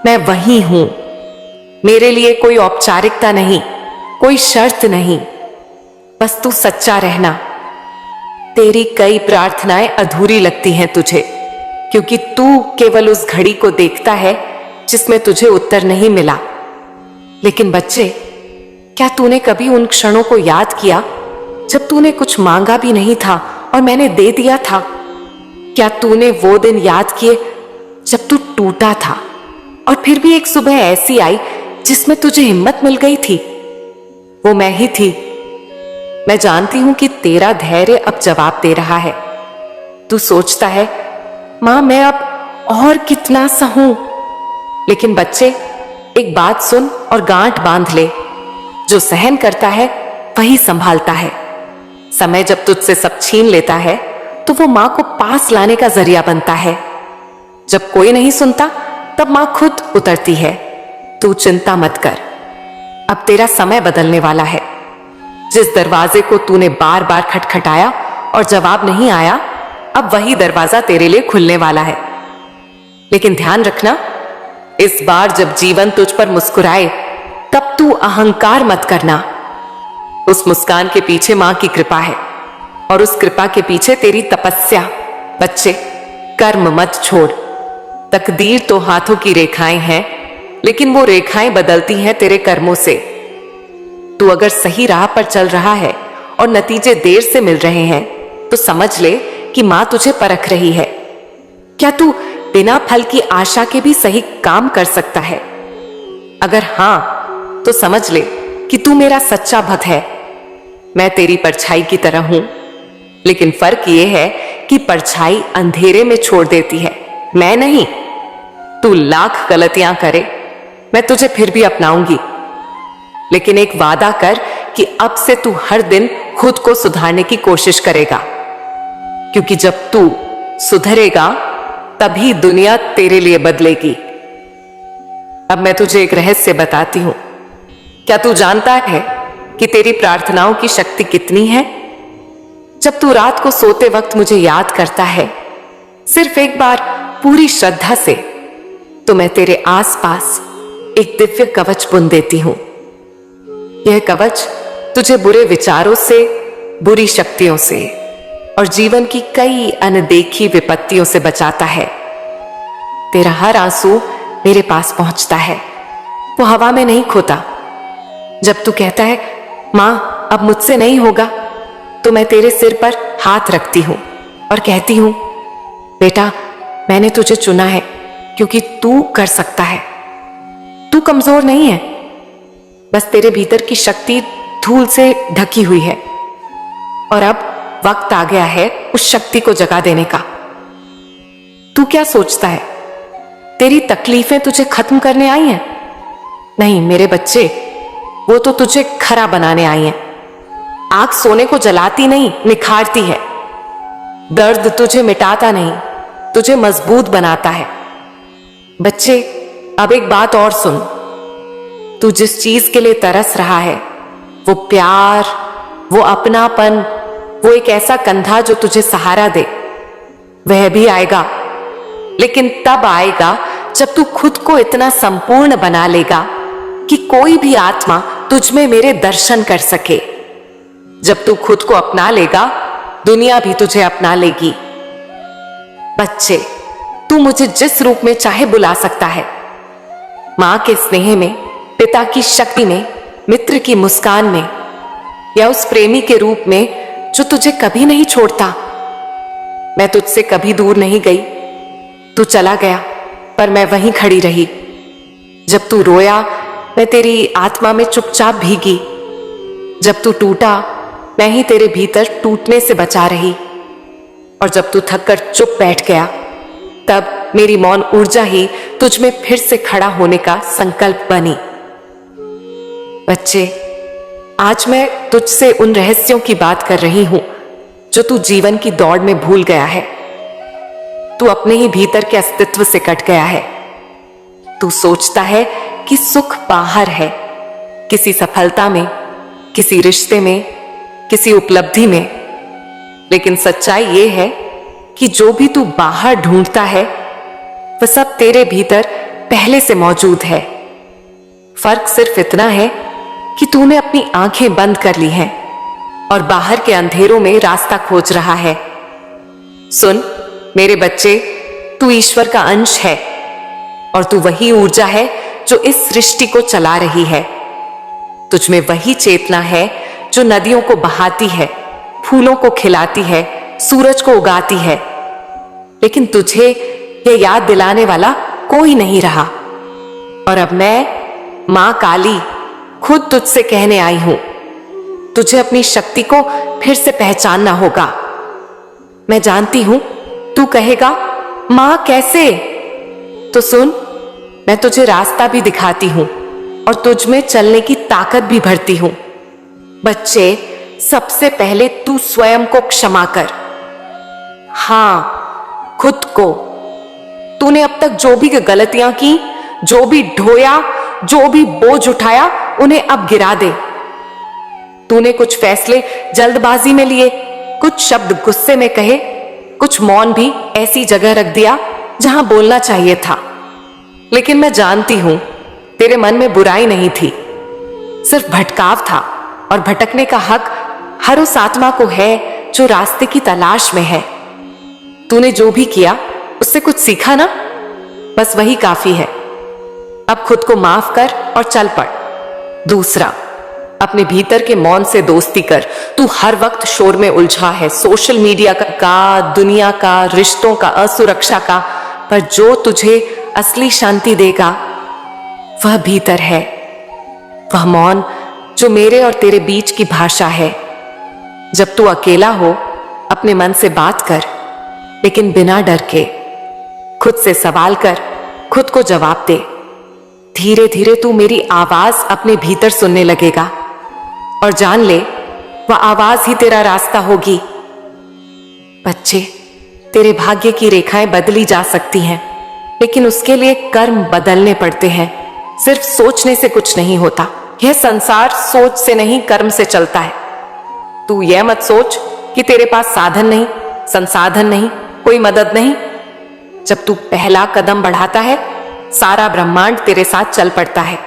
मैं वही हूं। मेरे लिए कोई औपचारिकता नहीं, कोई शर्त नहीं, बस तू सच्चा रहना। तेरी कई प्रार्थनाएं अधूरी लगती हैं तुझे, क्योंकि तू केवल उस घड़ी को देखता है जिसमें तुझे उत्तर नहीं मिला। लेकिन बच्चे, क्या तूने कभी उन क्षणों को याद किया जब तूने कुछ मांगा भी नहीं था और मैंने दे दिया था? क्या तूने वो दिन याद किए जब तू टूटा था और फिर भी एक सुबह ऐसी आई जिसमें तुझे हिम्मत मिल गई थी? वो मैं ही थी। मैं जानती हूं कि तेरा धैर्य अब जवाब दे रहा है। तू सोचता है, मां मैं अब और कितना सहूं? लेकिन बच्चे, एक बात सुन और गांठ बांध ले, जो सहन करता है वही संभालता है। समय जब तुझसे सब छीन लेता है तो वो मां को पास लाने का जरिया बनता है। जब कोई नहीं सुनता तब मां खुद उतरती है। तू चिंता मत कर, अब तेरा समय बदलने वाला है। जिस दरवाजे को तूने बार बार खटखटाया और जवाब नहीं आया, अब वही दरवाजा तेरे लिए खुलने वाला है। लेकिन ध्यान रखना, इस बार जब जीवन तुझ पर मुस्कुराए तब तू अहंकार मत करना। उस मुस्कान के पीछे मां की कृपा है और उस कृपा के पीछे तेरी तपस्या। बच्चे, कर्म मत छोड़। तकदीर तो हाथों की रेखाएं हैं, लेकिन वो रेखाएं बदलती हैं तेरे कर्मों से। तू अगर सही राह पर चल रहा है और नतीजे देर से मिल रहे हैं तो समझ ले कि मां तुझे परख रही है। क्या तू बिना फल की आशा के भी सही काम कर सकता है? अगर हां, तो समझ ले कि तू मेरा सच्चा भक्त है। मैं तेरी परछाई की तरह हूं, लेकिन फर्क यह है कि परछाई अंधेरे में छोड़ देती है, मैं नहीं। तू लाख गलतियां करे, मैं तुझे फिर भी अपनाऊंगी। लेकिन एक वादा कर कि अब से तू हर दिन खुद को सुधारने की कोशिश करेगा, क्योंकि जब तू सुधरेगा तभी दुनिया तेरे लिए बदलेगी। अब मैं तुझे एक रहस्य बताती हूं। क्या तू जानता है कि तेरी प्रार्थनाओं की शक्ति कितनी है? जब तू रात को सोते वक्त मुझे याद करता है, सिर्फ एक बार पूरी श्रद्धा से, तो मैं तेरे आसपास एक दिव्य कवच बुन देती हूं। यह कवच तुझे बुरे विचारों से, बुरी शक्तियों से और जीवन की कई अनदेखी विपत्तियों से बचाता है। तेरा हर आंसू मेरे पास पहुंचता है, वो हवा में नहीं खोता। जब तू कहता है मां अब मुझसे नहीं होगा, तो मैं तेरे सिर पर हाथ रखती हूं और कहती हूं बेटा, मैंने तुझे चुना है क्योंकि तू कर सकता है। तू कमजोर नहीं है, बस तेरे भीतर की शक्ति धूल से ढकी हुई है और अब वक्त आ गया है उस शक्ति को जगा देने का। तू क्या सोचता है तेरी तकलीफें तुझे खत्म करने आई हैं? नहीं मेरे बच्चे, वो तो तुझे खरा बनाने आई हैं। आग सोने को जलाती नहीं, निखारती है। दर्द तुझे मिटाता नहीं, तुझे मजबूत बनाता है। बच्चे, अब एक बात और सुन। तू जिस चीज के लिए तरस रहा है, वो प्यार, वो अपनापन, वो एक ऐसा कंधा जो तुझे सहारा दे, वह भी आएगा। लेकिन तब आएगा जब तू खुद को इतना संपूर्ण बना लेगा कि कोई भी आत्मा तुझ में मेरे दर्शन कर सके। जब तू खुद को अपना लेगा, दुनिया भी तुझे अपना लेगी। बच्चे, तू मुझे जिस रूप में चाहे बुला सकता है। मां के स्नेह में, पिता की शक्ति में, मित्र की मुस्कान में, या उस प्रेमी के रूप में जो तुझे कभी नहीं छोड़ता। मैं तुझसे कभी दूर नहीं गई। तू चला गया पर मैं वहीं खड़ी रही। जब तू रोया, मैं तेरी आत्मा में चुपचाप भीगी। जब तू टूटा, मैं ही तेरे भीतर टूटने से बचा रही। और जब तू थककर चुप बैठ गया, तब मेरी मौन ऊर्जा ही तुझ में फिर से खड़ा होने का संकल्प बनी। बच्चे, आज मैं तुझसे उन रहस्यों की बात कर रही हूं जो तू जीवन की दौड़ में भूल गया है। तू अपने ही भीतर के अस्तित्व से कट गया है। तू सोचता है कि सुख बाहर है, किसी सफलता में, किसी रिश्ते में, किसी उपलब्धि में। लेकिन सच्चाई यह है कि जो भी तू बाहर ढूंढता है, वह सब तेरे भीतर पहले से मौजूद है। फर्क सिर्फ इतना है कि तूने अपनी आंखें बंद कर ली हैं और बाहर के अंधेरों में रास्ता खोज रहा है। सुन मेरे बच्चे, तू ईश्वर का अंश है और तू वही ऊर्जा है जो इस सृष्टि को चला रही है। तुझ में वही चेतना है जो नदियों को बहाती है, फूलों को खिलाती है, सूरज को उगाती है। लेकिन तुझे यह याद दिलाने वाला कोई नहीं रहा। और अब मैं, मां काली, खुद तुझसे कहने आई हूं, तुझे अपनी शक्ति को फिर से पहचानना होगा। मैं जानती हूं तू कहेगा मां कैसे? तो सुन, मैं तुझे रास्ता भी दिखाती हूं और तुझ में चलने की ताकत भी भरती हूं। बच्चे, सबसे पहले तू स्वयं को क्षमा कर। हां, खुद को। तूने अब तक जो भी गलतियां की, जो भी ढोया, जो भी बोझ उठाया उन्हें अब गिरा दे। तूने कुछ फैसले जल्दबाजी में लिए, कुछ शब्द गुस्से में कहे, कुछ मौन भी ऐसी जगह रख दिया जहां बोलना चाहिए था। लेकिन मैं जानती हूं तेरे मन में बुराई नहीं थी, सिर्फ भटकाव था। और भटकने का हक हर उस आत्मा को है जो रास्ते की तलाश में है। तूने जो भी किया उससे कुछ सीखा ना, बस वही काफी है। अब खुद को माफ कर और चल पड़। दूसरा, अपने भीतर के मौन से दोस्ती कर। तू हर वक्त शोर में उलझा है, सोशल मीडिया का, दुनिया का, रिश्तों का, असुरक्षा का, पर जो तुझे असली शांति देगा वह भीतर है। वह मौन जो मेरे और तेरे बीच की भाषा है। जब तू अकेला हो अपने मन से बात कर, लेकिन बिना डर के। खुद से सवाल कर, खुद को जवाब दे। धीरे धीरे तू मेरी आवाज अपने भीतर सुनने लगेगा और जान ले वह आवाज ही तेरा रास्ता होगी। बच्चे, तेरे भाग्य की रेखाएं बदली जा सकती हैं, लेकिन उसके लिए कर्म बदलने पड़ते हैं। सिर्फ सोचने से कुछ नहीं होता। यह संसार सोच से नहीं, कर्म से चलता है। तू यह मत सोच कि तेरे पास साधन नहीं, संसाधन नहीं, कोई मदद नहीं। जब तू पहला कदम बढ़ाता है, सारा ब्रह्मांड तेरे साथ चल पड़ता है।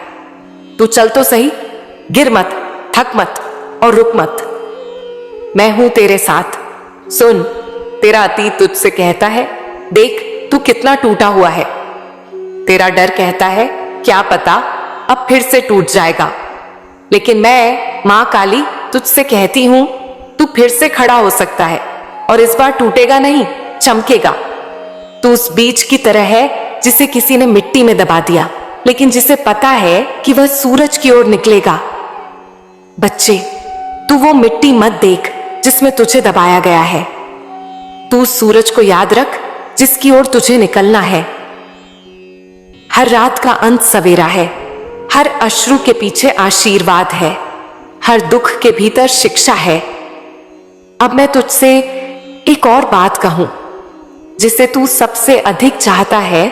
तू चल तो सही, गिर मत, थक मत और रुक मत। मैं हूं तेरे साथ। सुन, तेरा अतीत तुझसे कहता है, देख तू कितना टूटा हुआ है। तेरा डर कहता है, क्या पता अब फिर से टूट जाएगा। लेकिन मैं, मां काली, तुझसे कहती हूं, तू फिर से खड़ा हो सकता है और इस बार टूटेगा नहीं, चमकेगा। तू उस बीज की तरह है जिसे किसी ने मिट्टी में दबा दिया, लेकिन जिसे पता है कि वह सूरज की ओर निकलेगा। बच्चे, तू वो मिट्टी मत देख जिसमें तुझे दबाया गया है। तू सूरज को याद रख जिसकी ओर तुझे निकलना है। हर रात का अंत सवेरा है, हर अश्रु के पीछे आशीर्वाद है, हर दुख के भीतर शिक्षा है। अब मैं तुझसे एक और बात कहूं, जिसे तू सबसे अधिक चाहता है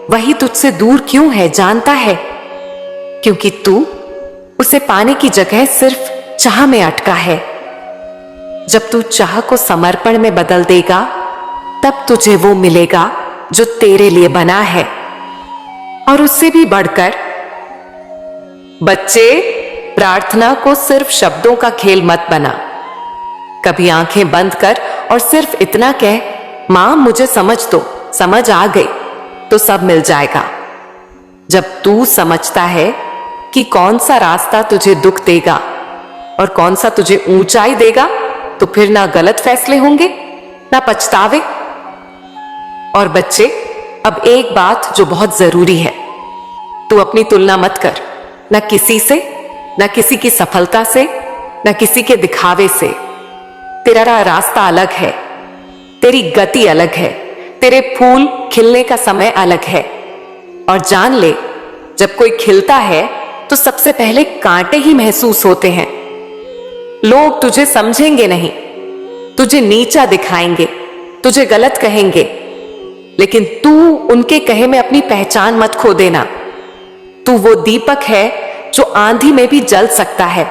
वही तुझसे दूर क्यों है जानता है? क्योंकि तू उसे पाने की जगह सिर्फ चाह में अटका है। जब तू चाह को समर्पण में बदल देगा, तब तुझे वो मिलेगा जो तेरे लिए बना है, और उससे भी बढ़कर। बच्चे, प्रार्थना को सिर्फ शब्दों का खेल मत बना। कभी आंखें बंद कर और सिर्फ इतना कह, मां मुझे समझ दो, समझ आ गई, तो सब मिल जाएगा। जब तू समझता है कि कौन सा रास्ता तुझे दुख देगा और कौन सा तुझे ऊंचाई देगा, तो फिर ना गलत फैसले होंगे ना पछतावे। और बच्चे, अब एक बात जो बहुत जरूरी है, तू अपनी तुलना मत कर, न किसी से, न किसी की सफलता से, न किसी के दिखावे से। तेरा रास्ता अलग है, तेरी गति अलग है, तेरे फूल खिलने का समय अलग है। और जान ले, जब कोई खिलता है तो सबसे पहले कांटे ही महसूस होते हैं। लोग तुझे समझेंगे नहीं, तुझे नीचा दिखाएंगे, तुझे गलत कहेंगे, लेकिन तू उनके कहे में अपनी पहचान मत खो देना। तू वो दीपक है जो आंधी में भी जल सकता है।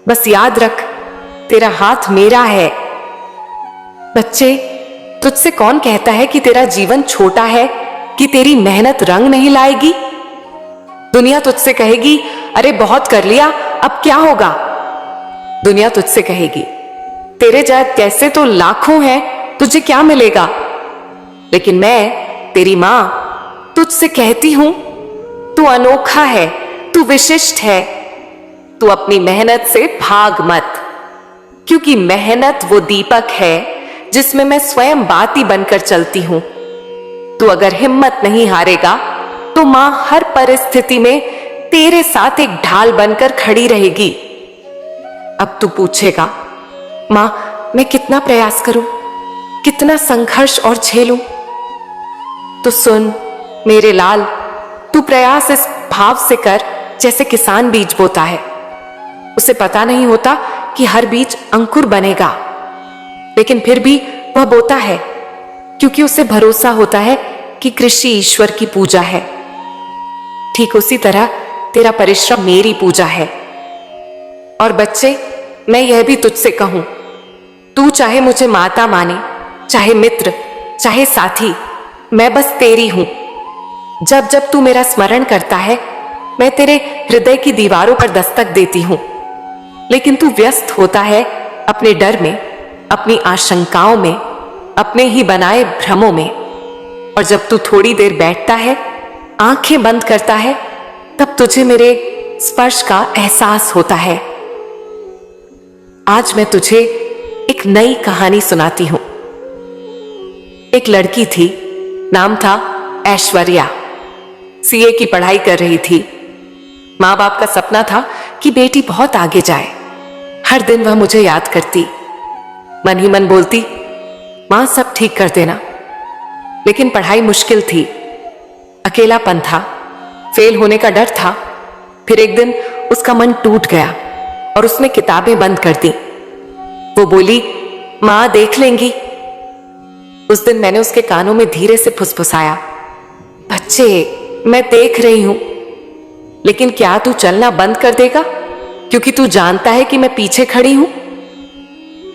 बस याद रख, तेरा हाथ मेरा है। बच्चे, तुझसे कौन कहता है कि तेरा जीवन छोटा है, कि तेरी मेहनत रंग नहीं लाएगी? दुनिया तुझसे कहेगी, अरे बहुत कर लिया, अब क्या होगा? दुनिया तुझसे कहेगी, तेरे जैसे तो लाखों हैं, तुझे क्या मिलेगा? लेकिन मैं, तेरी मां, तुझसे कहती हूं, तू अनोखा है, तू विशिष्ट है। तू अपनी मेहनत से भाग मत, क्योंकि मेहनत वो दीपक है जिसमें मैं स्वयं बाती बनकर चलती हूं। तू अगर हिम्मत नहीं हारेगा, तो मां हर परिस्थिति में तेरे साथ एक ढाल बनकर खड़ी रहेगी। अब तू पूछेगा, मां मैं कितना प्रयास करूं, कितना संघर्ष और झेलूं? तो सुन मेरे लाल, तू प्रयास इस भाव से कर जैसे किसान बीज बोता है। उसे पता नहीं होता कि हर बीज अंकुर बनेगा, लेकिन फिर भी वह बोता है, क्योंकि उसे भरोसा होता है कि कृषि ईश्वर की पूजा है। ठीक उसी तरह तेरा परिश्रम मेरी पूजा है। और बच्चे, मैं यह भी तुझसे कहूं, तू चाहे मुझे माता माने, चाहे मित्र, चाहे साथी, मैं बस तेरी हूं। जब जब तू मेरा स्मरण करता है, मैं तेरे हृदय की दीवारों पर दस्तक देती हूं, लेकिन तू व्यस्त होता है अपने डर में, अपनी आशंकाओं में, अपने ही बनाए भ्रमों में। और जब तू थोड़ी देर बैठता है, आंखें बंद करता है, तब तुझे मेरे स्पर्श का एहसास होता है। आज मैं तुझे एक नई कहानी सुनाती हूं। एक लड़की थी, नाम था ऐश्वर्या। सीए की पढ़ाई कर रही थी। माँ बाप का सपना था कि बेटी बहुत आगे जाए। हर दिन वह मुझे याद करती, मन ही मन बोलती, माँ सब ठीक कर देना। लेकिन पढ़ाई मुश्किल थी, अकेलापन था, फेल होने का डर था। फिर एक दिन उसका मन टूट गया और उसने किताबें बंद कर दी। वो बोली, माँ देख लेंगी। उस दिन मैंने उसके कानों में धीरे से फुसफुसाया, बच्चे मैं देख रही हूं, लेकिन क्या तू चलना बंद कर देगा क्योंकि तू जानता है कि मैं पीछे खड़ी हूं?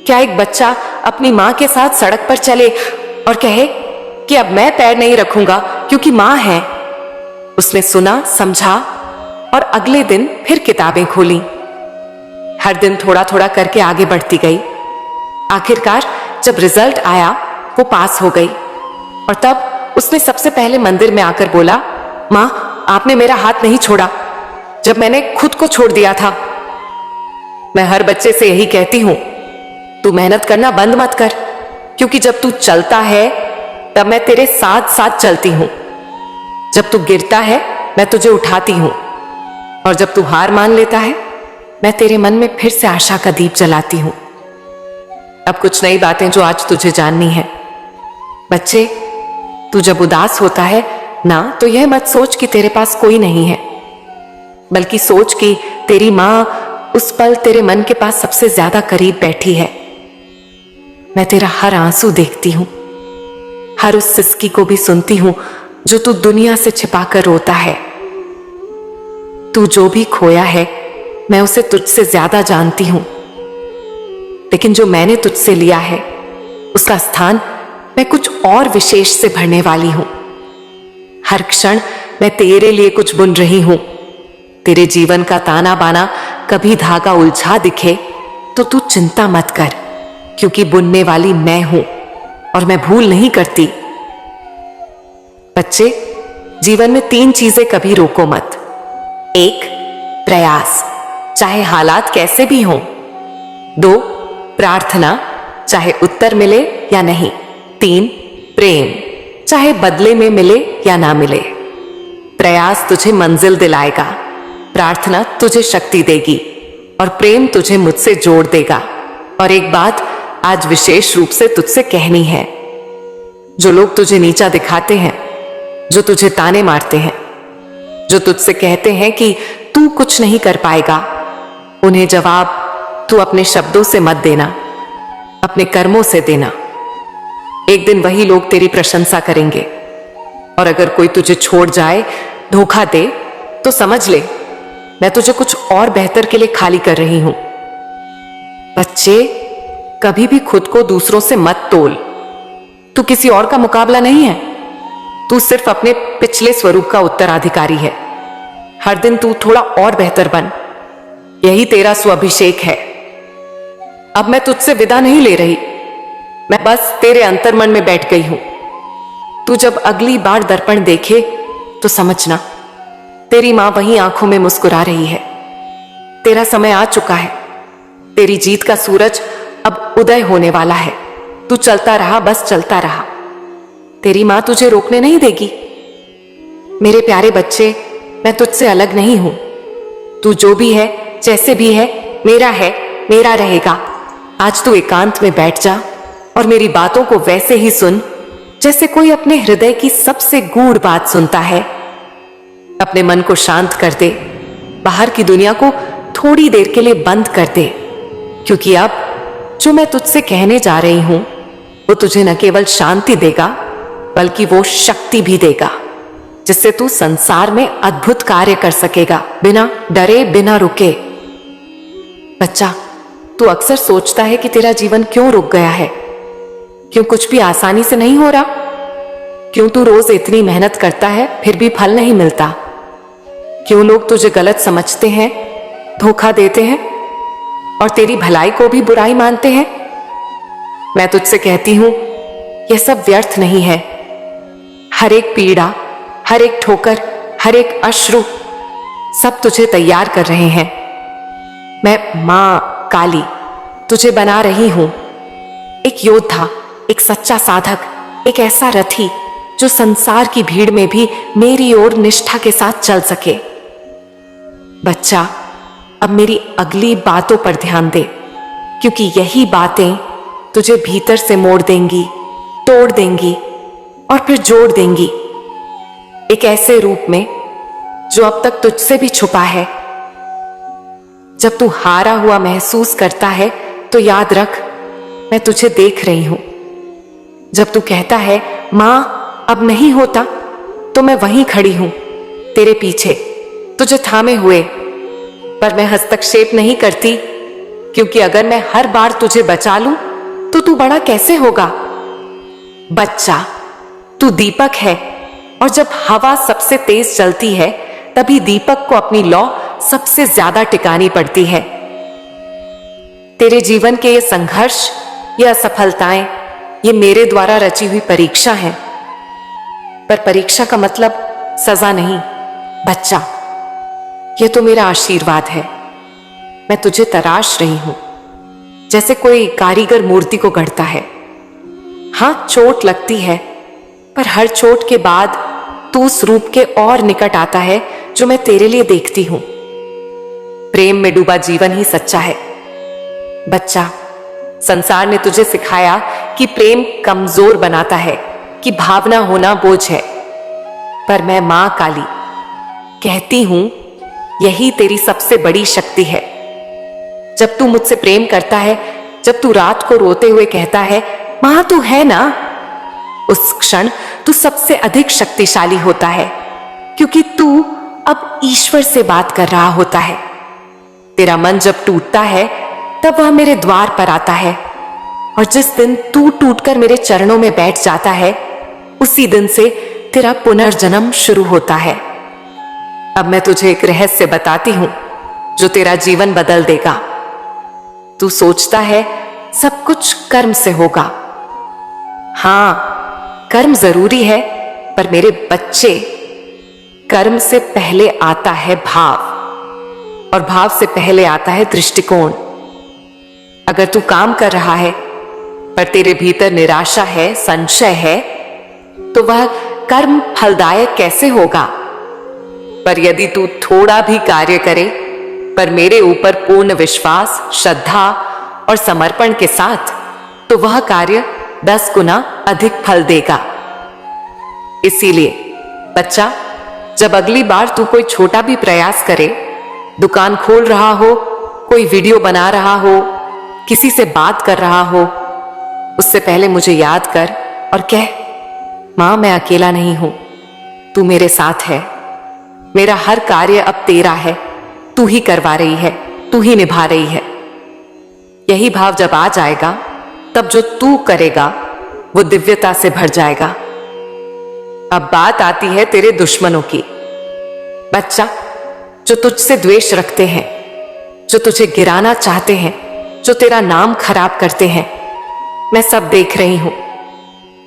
क्या एक बच्चा अपनी मां के साथ सड़क पर चले और कहे कि अब मैं पैर नहीं रखूंगा क्योंकि मां है? उसने सुना, समझा और अगले दिन फिर किताबें खोली। हर दिन थोड़ा थोड़ा करके आगे बढ़ती गई। आखिरकार जब रिजल्ट आया, वो पास हो गई। और तब उसने सबसे पहले मंदिर में आकर बोला, मां आपने मेरा हाथ नहीं छोड़ा जब मैंने खुद को छोड़ दिया था। मैं हर बच्चे से यही कहती हूं, तू मेहनत करना बंद मत कर, क्योंकि जब तू चलता है तब मैं तेरे साथ साथ चलती हूं। जब तू गिरता है मैं तुझे उठाती हूं, और जब तू हार मान लेता है मैं तेरे मन में फिर से आशा का दीप जलाती हूं। अब कुछ नई बातें जो आज तुझे जाननी है। बच्चे, तू जब उदास होता है ना, तो यह मत सोच कि तेरे पास कोई नहीं है, बल्कि सोच कि तेरी मां उस पल तेरे मन के पास सबसे ज्यादा करीब बैठी है। मैं तेरा हर आंसू देखती हूं, हर उस सिसकी को भी सुनती हूं जो तू दुनिया से छिपाकर रोता है। तू जो भी खोया है, मैं उसे तुझसे ज्यादा जानती हूं, लेकिन जो मैंने तुझसे लिया है उसका स्थान मैं कुछ और विशेष से भरने वाली हूं। हर क्षण मैं तेरे लिए कुछ बुन रही हूं। तेरे जीवन का ताना बाना कभी धागा उलझा दिखे तो तू चिंता मत कर, क्योंकि बुनने वाली मैं हूं और मैं भूल नहीं करती। बच्चे, जीवन में 3 चीजें कभी रोको मत। 1, प्रयास, चाहे हालात कैसे भी हों। 2, प्रार्थना, चाहे उत्तर मिले या नहीं। 3, प्रेम, चाहे बदले में मिले या ना मिले। प्रयास तुझे मंजिल दिलाएगा, प्रार्थना तुझे शक्ति देगी और प्रेम तुझे मुझसे जोड़ देगा। और एक बात आज विशेष रूप से तुझसे कहनी है। जो लोग तुझे नीचा दिखाते हैं, जो तुझे ताने मारते हैं, जो तुझसे कहते हैं कि तू कुछ नहीं कर पाएगा, उन्हें जवाब तू अपने शब्दों से मत देना, अपने कर्मों से देना। एक दिन वही लोग तेरी प्रशंसा करेंगे, और अगर कोई तुझे छोड़ जाए, धोखा दे, तो समझ ले मैं तुझे कुछ और बेहतर के लिए खाली कर रही हूं। बच्चे, कभी भी खुद को दूसरों से मत तोल। तू किसी और का मुकाबला नहीं है, तू सिर्फ अपने पिछले स्वरूप का उत्तराधिकारी है। हर दिन तू थोड़ा और बेहतर बन, यही तेरा स्वाभिषेक है। अब मैं तुझसे विदा नहीं ले रही, मैं बस तेरे अंतर्मन में बैठ गई हूं। तू जब अगली बार दर्पण देखे तो समझना, तेरी मां वहीं आंखों में मुस्कुरा रही है। तेरा समय आ चुका है, तेरी जीत का सूरज अब उदय होने वाला है। तू चलता रहा, बस चलता रहा, तेरी मां तुझे रोकने नहीं देगी। मेरे प्यारे बच्चे, मैं तुझसे अलग नहीं हूं। तू जो भी है, जैसे भी है, मेरा है, मेरा रहेगा। आज तू एकांत में बैठ जा और मेरी बातों को वैसे ही सुन जैसे कोई अपने हृदय की सबसे गूढ़ बात सुनता है। अपने मन को शांत कर दे, बाहर की दुनिया को थोड़ी देर के लिए बंद कर दे, क्योंकि अब जो मैं तुझसे कहने जा रही हूं वो तुझे न केवल शांति देगा, बल्कि वो शक्ति भी देगा। जिससे तू संसार में अद्भुत कार्य कर सकेगा, बिना डरे, बिना रुके। बच्चा, तू अक्सर सोचता है कि तेरा जीवन क्यों रुक गया है, क्यों कुछ भी आसानी से नहीं हो रहा, क्यों तू रोज इतनी मेहनत करता है फिर भी फल नहीं मिलता, क्यों लोग तुझे गलत समझते हैं, धोखा देते हैं और तेरी भलाई को भी बुराई मानते हैं। मैं तुझसे कहती हूं, यह सब व्यर्थ नहीं है। हर एक पीड़ा, हर एक ठोकर, हर एक अश्रु सब तुझे तैयार कर रहे हैं। मैं मां काली तुझे बना रही हूं, एक योद्धा, एक सच्चा साधक, एक ऐसा रथी जो संसार की भीड़ में भी मेरी ओर निष्ठा के साथ चल सके। बच्चा, अब मेरी अगली बातों पर ध्यान दे, क्योंकि यही बातें तुझे भीतर से मोड़ देंगी, तोड़ देंगी और फिर जोड़ देंगी, एक ऐसे रूप में जो अब तक तुझसे भी छुपा है। जब तू हारा हुआ महसूस करता है तो याद रख, मैं तुझे देख रही हूं। जब तू कहता है मां अब नहीं होता, तो मैं वहीं खड़ी हूं तेरे पीछे, तुझे थामे हुए। पर मैं हस्तक्षेप नहीं करती, क्योंकि अगर मैं हर बार तुझे बचा लूं तो तू बड़ा कैसे होगा। बच्चा, तू दीपक है और जब हवा सबसे तेज चलती है तभी दीपक को अपनी लौ सबसे ज्यादा टिकानी पड़ती है। तेरे जीवन के ये संघर्ष, ये असफलताएं, ये मेरे द्वारा रची हुई परीक्षा है। पर परीक्षा का मतलब सजा नहीं बच्चा, ये तो मेरा आशीर्वाद है। मैं तुझे तराश रही हूं, जैसे कोई कारीगर मूर्ति को गढ़ता है। हां, चोट लगती है, पर हर चोट के बाद तू उस रूप के और निकट आता है जो मैं तेरे लिए देखती हूं। प्रेम में डूबा जीवन ही सच्चा है। बच्चा, संसार ने तुझे सिखाया कि प्रेम कमजोर बनाता है, कि भावना होना बोझ है। पर मैं मां काली कहती हूं, यही तेरी सबसे बड़ी शक्ति है। जब तू मुझसे प्रेम करता है, जब तू रात को रोते हुए कहता है मां तू है ना, उस क्षण तू सबसे अधिक शक्तिशाली होता है, क्योंकि तू अब ईश्वर से बात कर रहा होता है। तेरा मन जब टूटता है तब वह मेरे द्वार पर आता है, और जिस दिन तू टूटकर मेरे चरणों में बैठ जाता है, उसी दिन से तेरा पुनर्जन्म शुरू होता है। अब मैं तुझे एक रहस्य बताती हूं जो तेरा जीवन बदल देगा। तू सोचता है सब कुछ कर्म से होगा। हां, कर्म जरूरी है, पर मेरे बच्चे, कर्म से पहले आता है भाव, और भाव से पहले आता है दृष्टिकोण। अगर तू काम कर रहा है पर तेरे भीतर निराशा है, संशय है, तो वह कर्म फलदायक कैसे होगा। पर यदि तू थोड़ा भी कार्य करे, पर मेरे ऊपर पूर्ण विश्वास, श्रद्धा और समर्पण के साथ, तो वह कार्य 10 गुना अधिक फल देगा। इसीलिए बच्चा, जब अगली बार तू कोई छोटा भी प्रयास करे, दुकान खोल रहा हो, कोई वीडियो बना रहा हो, किसी से बात कर रहा हो, उससे पहले मुझे याद कर और कह मां मैं अकेला नहीं हूं, तू मेरे साथ है। मेरा हर कार्य अब तेरा है, तू ही करवा रही है, तू ही निभा रही है। यही भाव जब आ जाएगा, तब जो तू करेगा वो दिव्यता से भर जाएगा। अब बात आती है तेरे दुश्मनों की। बच्चा, जो तुझसे द्वेष रखते हैं, जो तुझे गिराना चाहते हैं, जो तेरा नाम खराब करते हैं, मैं सब देख रही हूं।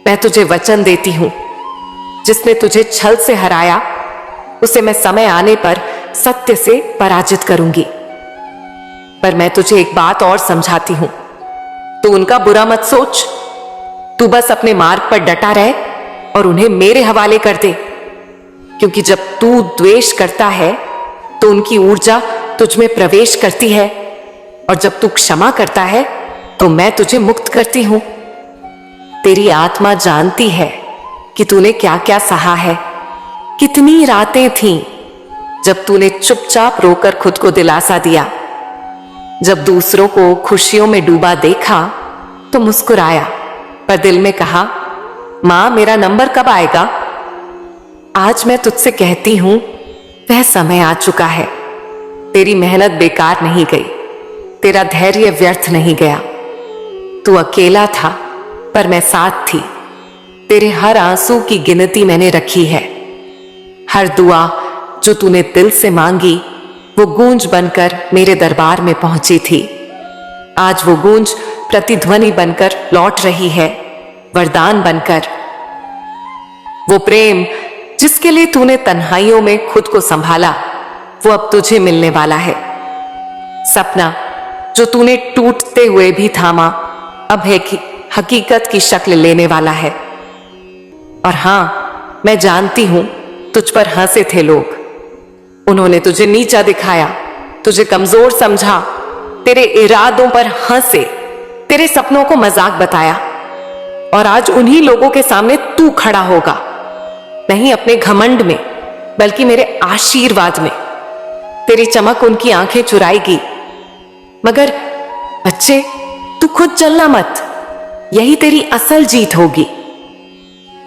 मैं तुझे वचन देती हूं, जिसने तुझे छल से हराया, उसे मैं समय आने पर सत्य से पराजित करूंगी। पर मैं तुझे एक बात और समझाती हूं, तू उनका बुरा मत सोच, तू बस अपने मार्ग पर डटा रहे और उन्हें मेरे हवाले कर दे। क्योंकि जब तू द्वेष करता है तो उनकी ऊर्जा तुझ में प्रवेश करती है, और जब तू क्षमा करता है तो मैं तुझे मुक्त करती हूं। तेरी आत्मा जानती है कि तूने क्या क्या सहा है, कितनी रातें थीं जब तूने चुपचाप रोकर खुद को दिलासा दिया। जब दूसरों को खुशियों में डूबा देखा तो मुस्कुराया, पर दिल में कहा मां मेरा नंबर कब आएगा। आज मैं तुझसे कहती हूं, वह समय आ चुका है। तेरी मेहनत बेकार नहीं गई, तेरा धैर्य व्यर्थ नहीं गया। तू अकेला था पर मैं साथ थी। तेरे हर आंसू की गिनती मैंने रखी है। हर दुआ जो तूने दिल से मांगी वो गूंज बनकर मेरे दरबार में पहुंची थी। आज वो गूंज प्रतिध्वनि बनकर लौट रही है, वरदान बनकर। वो प्रेम जिसके लिए तूने तन्हाइयों में खुद को संभाला, वो अब तुझे मिलने वाला है। सपना जो तूने टूटते हुए भी थामा, अब है कि हकीकत की शक्ल लेने वाला है। और हां, मैं जानती हूं तुझ पर हंसे थे लोग। उन्होंने तुझे नीचा दिखाया, तुझे कमजोर समझा, तेरे इरादों पर हंसे, तेरे सपनों को मजाक बताया। और आज उन्हीं लोगों के सामने तू खड़ा होगा, नहीं अपने घमंड में बल्कि मेरे आशीर्वाद में। तेरी चमक उनकी आंखें चुराएगी। मगर बच्चे, तू खुद चलना मत, यही तेरी असल जीत होगी।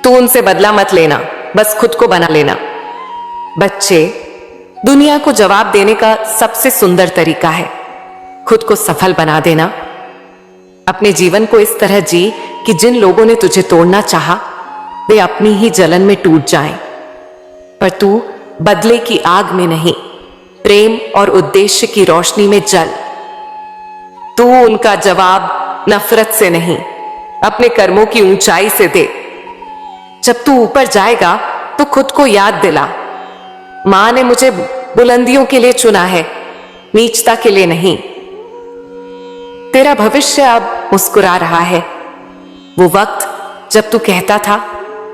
तू उनसे बदला मत लेना, बस खुद को बना लेना। बच्चे, दुनिया को जवाब देने का सबसे सुंदर तरीका है खुद को सफल बना देना। अपने जीवन को इस तरह जी कि जिन लोगों ने तुझे तोड़ना चाहा वे अपनी ही जलन में टूट जाएं। पर तू बदले की आग में नहीं, प्रेम और उद्देश्य की रोशनी में जल। तू उनका जवाब नफरत से नहीं, अपने कर्मों की ऊंचाई से दे। जब तू ऊपर जाएगा तो खुद को याद दिला, मां ने मुझे बुलंदियों के लिए चुना है, नीचता के लिए नहीं। तेरा भविष्य अब मुस्कुरा रहा है। वो वक्त जब तू कहता था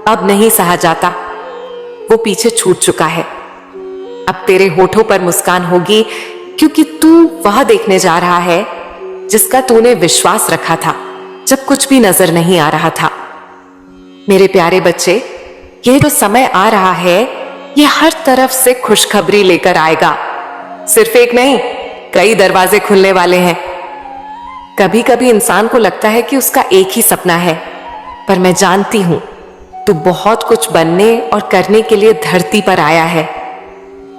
अब नहीं सहा जाता, वो पीछे छूट चुका है। अब तेरे होठों पर मुस्कान होगी, क्योंकि तू वह देखने जा रहा है जिसका तूने विश्वास रखा था जब कुछ भी नजर नहीं आ रहा था। मेरे प्यारे बच्चे, ये जो समय आ रहा है ये हर तरफ से खुशखबरी लेकर आएगा। सिर्फ एक नहीं, कई दरवाजे खुलने वाले हैं। कभी कभी इंसान को लगता है कि उसका एक ही सपना है, पर मैं जानती हूं तू बहुत कुछ बनने और करने के लिए धरती पर आया है।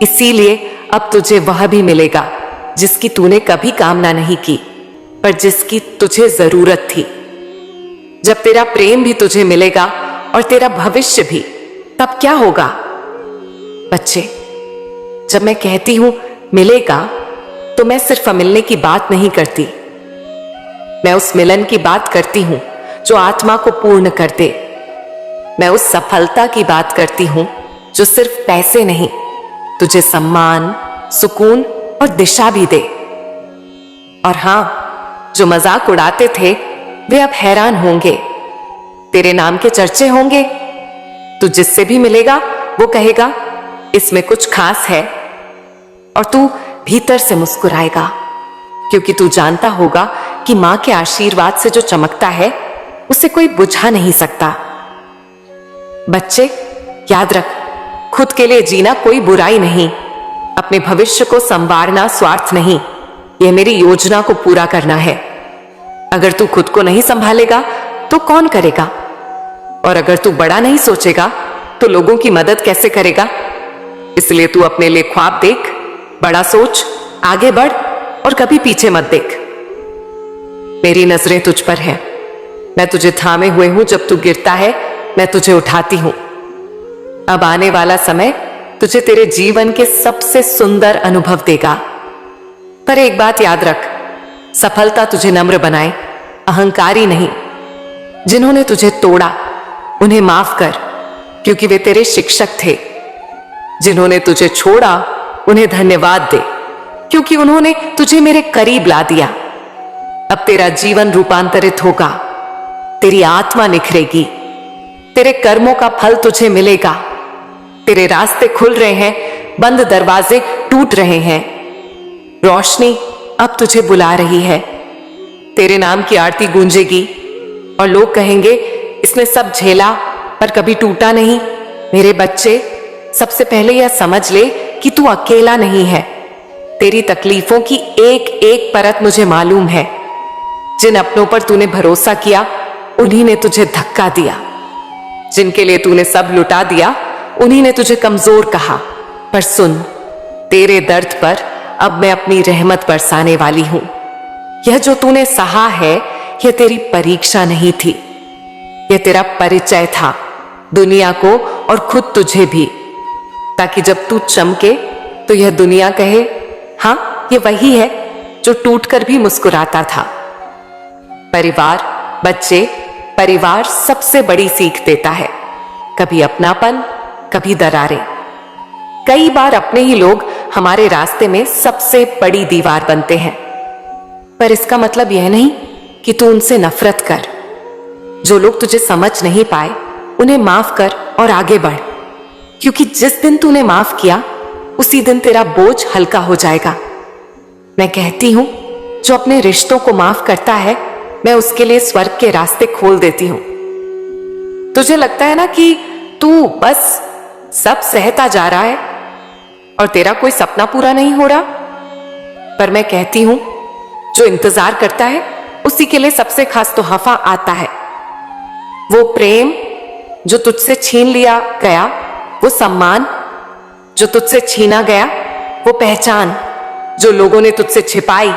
इसीलिए अब तुझे वह भी मिलेगा जिसकी तूने कभी कामना नहीं की, पर जिसकी तुझे जरूरत थी। जब तेरा प्रेम भी तुझे मिलेगा और तेरा भविष्य भी, तब क्या होगा? बच्चे, जब मैं कहती हूं मिलेगा तो मैं सिर्फ मिलने की बात नहीं करती, मैं उस मिलन की बात करती हूं जो आत्मा को पूर्ण कर दे। मैं उस सफलता की बात करती हूं जो सिर्फ पैसे नहीं, तुझे सम्मान, सुकून और दिशा भी दे। और हां, जो मजाक उड़ाते थे वे अब हैरान होंगे। तेरे नाम के चर्चे होंगे। तू जिससे भी मिलेगा वो कहेगा इसमें कुछ खास है, और तू भीतर से मुस्कुराएगा, क्योंकि तू जानता होगा कि मां के आशीर्वाद से जो चमकता है उसे कोई बुझा नहीं सकता। बच्चे, याद रख, खुद के लिए जीना कोई बुराई नहीं, अपने भविष्य को संवारना स्वार्थ नहीं, यह मेरी योजना को पूरा करना है। अगर तू खुद को नहीं संभालेगा तो कौन करेगा? और अगर तू बड़ा नहीं सोचेगा तो लोगों की मदद कैसे करेगा? इसलिए तू अपने लिए ख्वाब देख, बड़ा सोच, आगे बढ़ और कभी पीछे मत देख। मेरी नजरें तुझ पर हैं, मैं तुझे थामे हुए हूं। जब तू गिरता है मैं तुझे उठाती हूं। अब आने वाला समय तुझे तेरे जीवन के सबसे सुंदर अनुभव देगा। पर एक बात याद रख, सफलता तुझे नम्र बनाए, अहंकारी नहीं। जिन्होंने तुझे तोड़ा उन्हें माफ कर, क्योंकि वे तेरे शिक्षक थे। जिन्होंने तुझे छोड़ा उन्हें धन्यवाद दे, क्योंकि उन्होंने तुझे मेरे करीब ला दिया। अब तेरा जीवन रूपांतरित होगा, तेरी आत्मा निखरेगी, तेरे कर्मों का फल तुझे मिलेगा। तेरे रास्ते खुल रहे हैं, बंद दरवाजे टूट रहे हैं। रोशनी अब तुझे बुला रही है, तेरे नाम की आरती गूंजेगी और लोग कहेंगे इसने सब झेला पर कभी टूटा नहीं। मेरे बच्चे, सबसे पहले यह समझ ले कि तू अकेला नहीं है। तेरी तकलीफों की एक एक परत मुझे मालूम है। जिन अपनों पर तूने भरोसा किया उन्हीं ने तुझे धक्का दिया। जिनके लिए तूने सब लुटा दिया उन्हीं ने तुझे कमजोर कहा। पर सुन, तेरे दर्द पर अब मैं अपनी रहमत बरसाने वाली हूं। यह जो तूने सहा है, यह तेरी परीक्षा नहीं थी, यह तेरा परिचय था दुनिया को और खुद तुझे भी, ताकि जब तू चमके तो यह दुनिया कहे, हाँ ये वही है जो टूटकर भी मुस्कुराता था। परिवार, बच्चे, परिवार सबसे बड़ी सीख देता है, कभी अपनापन, कभी दरारें। कई बार अपने ही लोग हमारे रास्ते में सबसे बड़ी दीवार बनते हैं, पर इसका मतलब यह नहीं कि तू उनसे नफरत कर। जो लोग तुझे समझ नहीं पाए उन्हें माफ कर और आगे बढ़, क्योंकि जिस दिन तूने माफ किया उसी दिन तेरा बोझ हल्का हो जाएगा। मैं कहती हूं, जो अपने रिश्तों को माफ करता है, मैं उसके लिए स्वर्ग के रास्ते खोल देती हूं। तुझे लगता है ना कि तू बस सब सहता जा रहा है और तेरा कोई सपना पूरा नहीं हो रहा, पर मैं कहती हूं, जो इंतजार करता है उसी के लिए सबसे खास तोहफा आता है। वो प्रेम जो तुझसे छीन लिया गया, वो सम्मान जो तुझसे छीना गया, वो पहचान जो लोगों ने तुझसे छिपाई,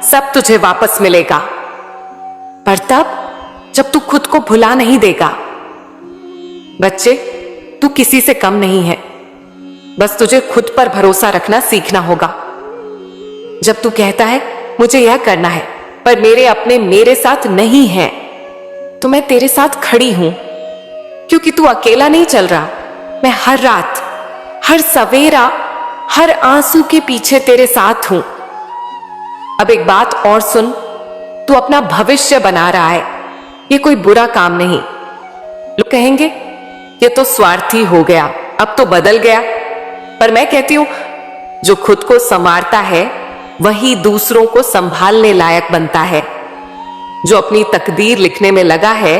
सब तुझे वापस मिलेगा। पर तब जब तू खुद को भुला नहीं देगा। बच्चे, तू किसी से कम नहीं है, बस तुझे खुद पर भरोसा रखना सीखना होगा। जब तू कहता है मुझे यह करना है पर मेरे अपने मेरे साथ नहीं है, तो मैं तेरे साथ खड़ी हूं, क्योंकि तू अकेला नहीं चल रहा। मैं हर रात, हर सवेरा, हर आंसू के पीछे तेरे साथ हूं। अब एक बात और सुन, तू अपना भविष्य बना रहा है, ये कोई बुरा काम नहीं। लोग कहेंगे ये तो स्वार्थी हो गया, अब तो बदल गया, पर मैं कहती हूं, जो खुद को संवारता है वही दूसरों को संभालने लायक बनता है। जो अपनी तकदीर लिखने में लगा है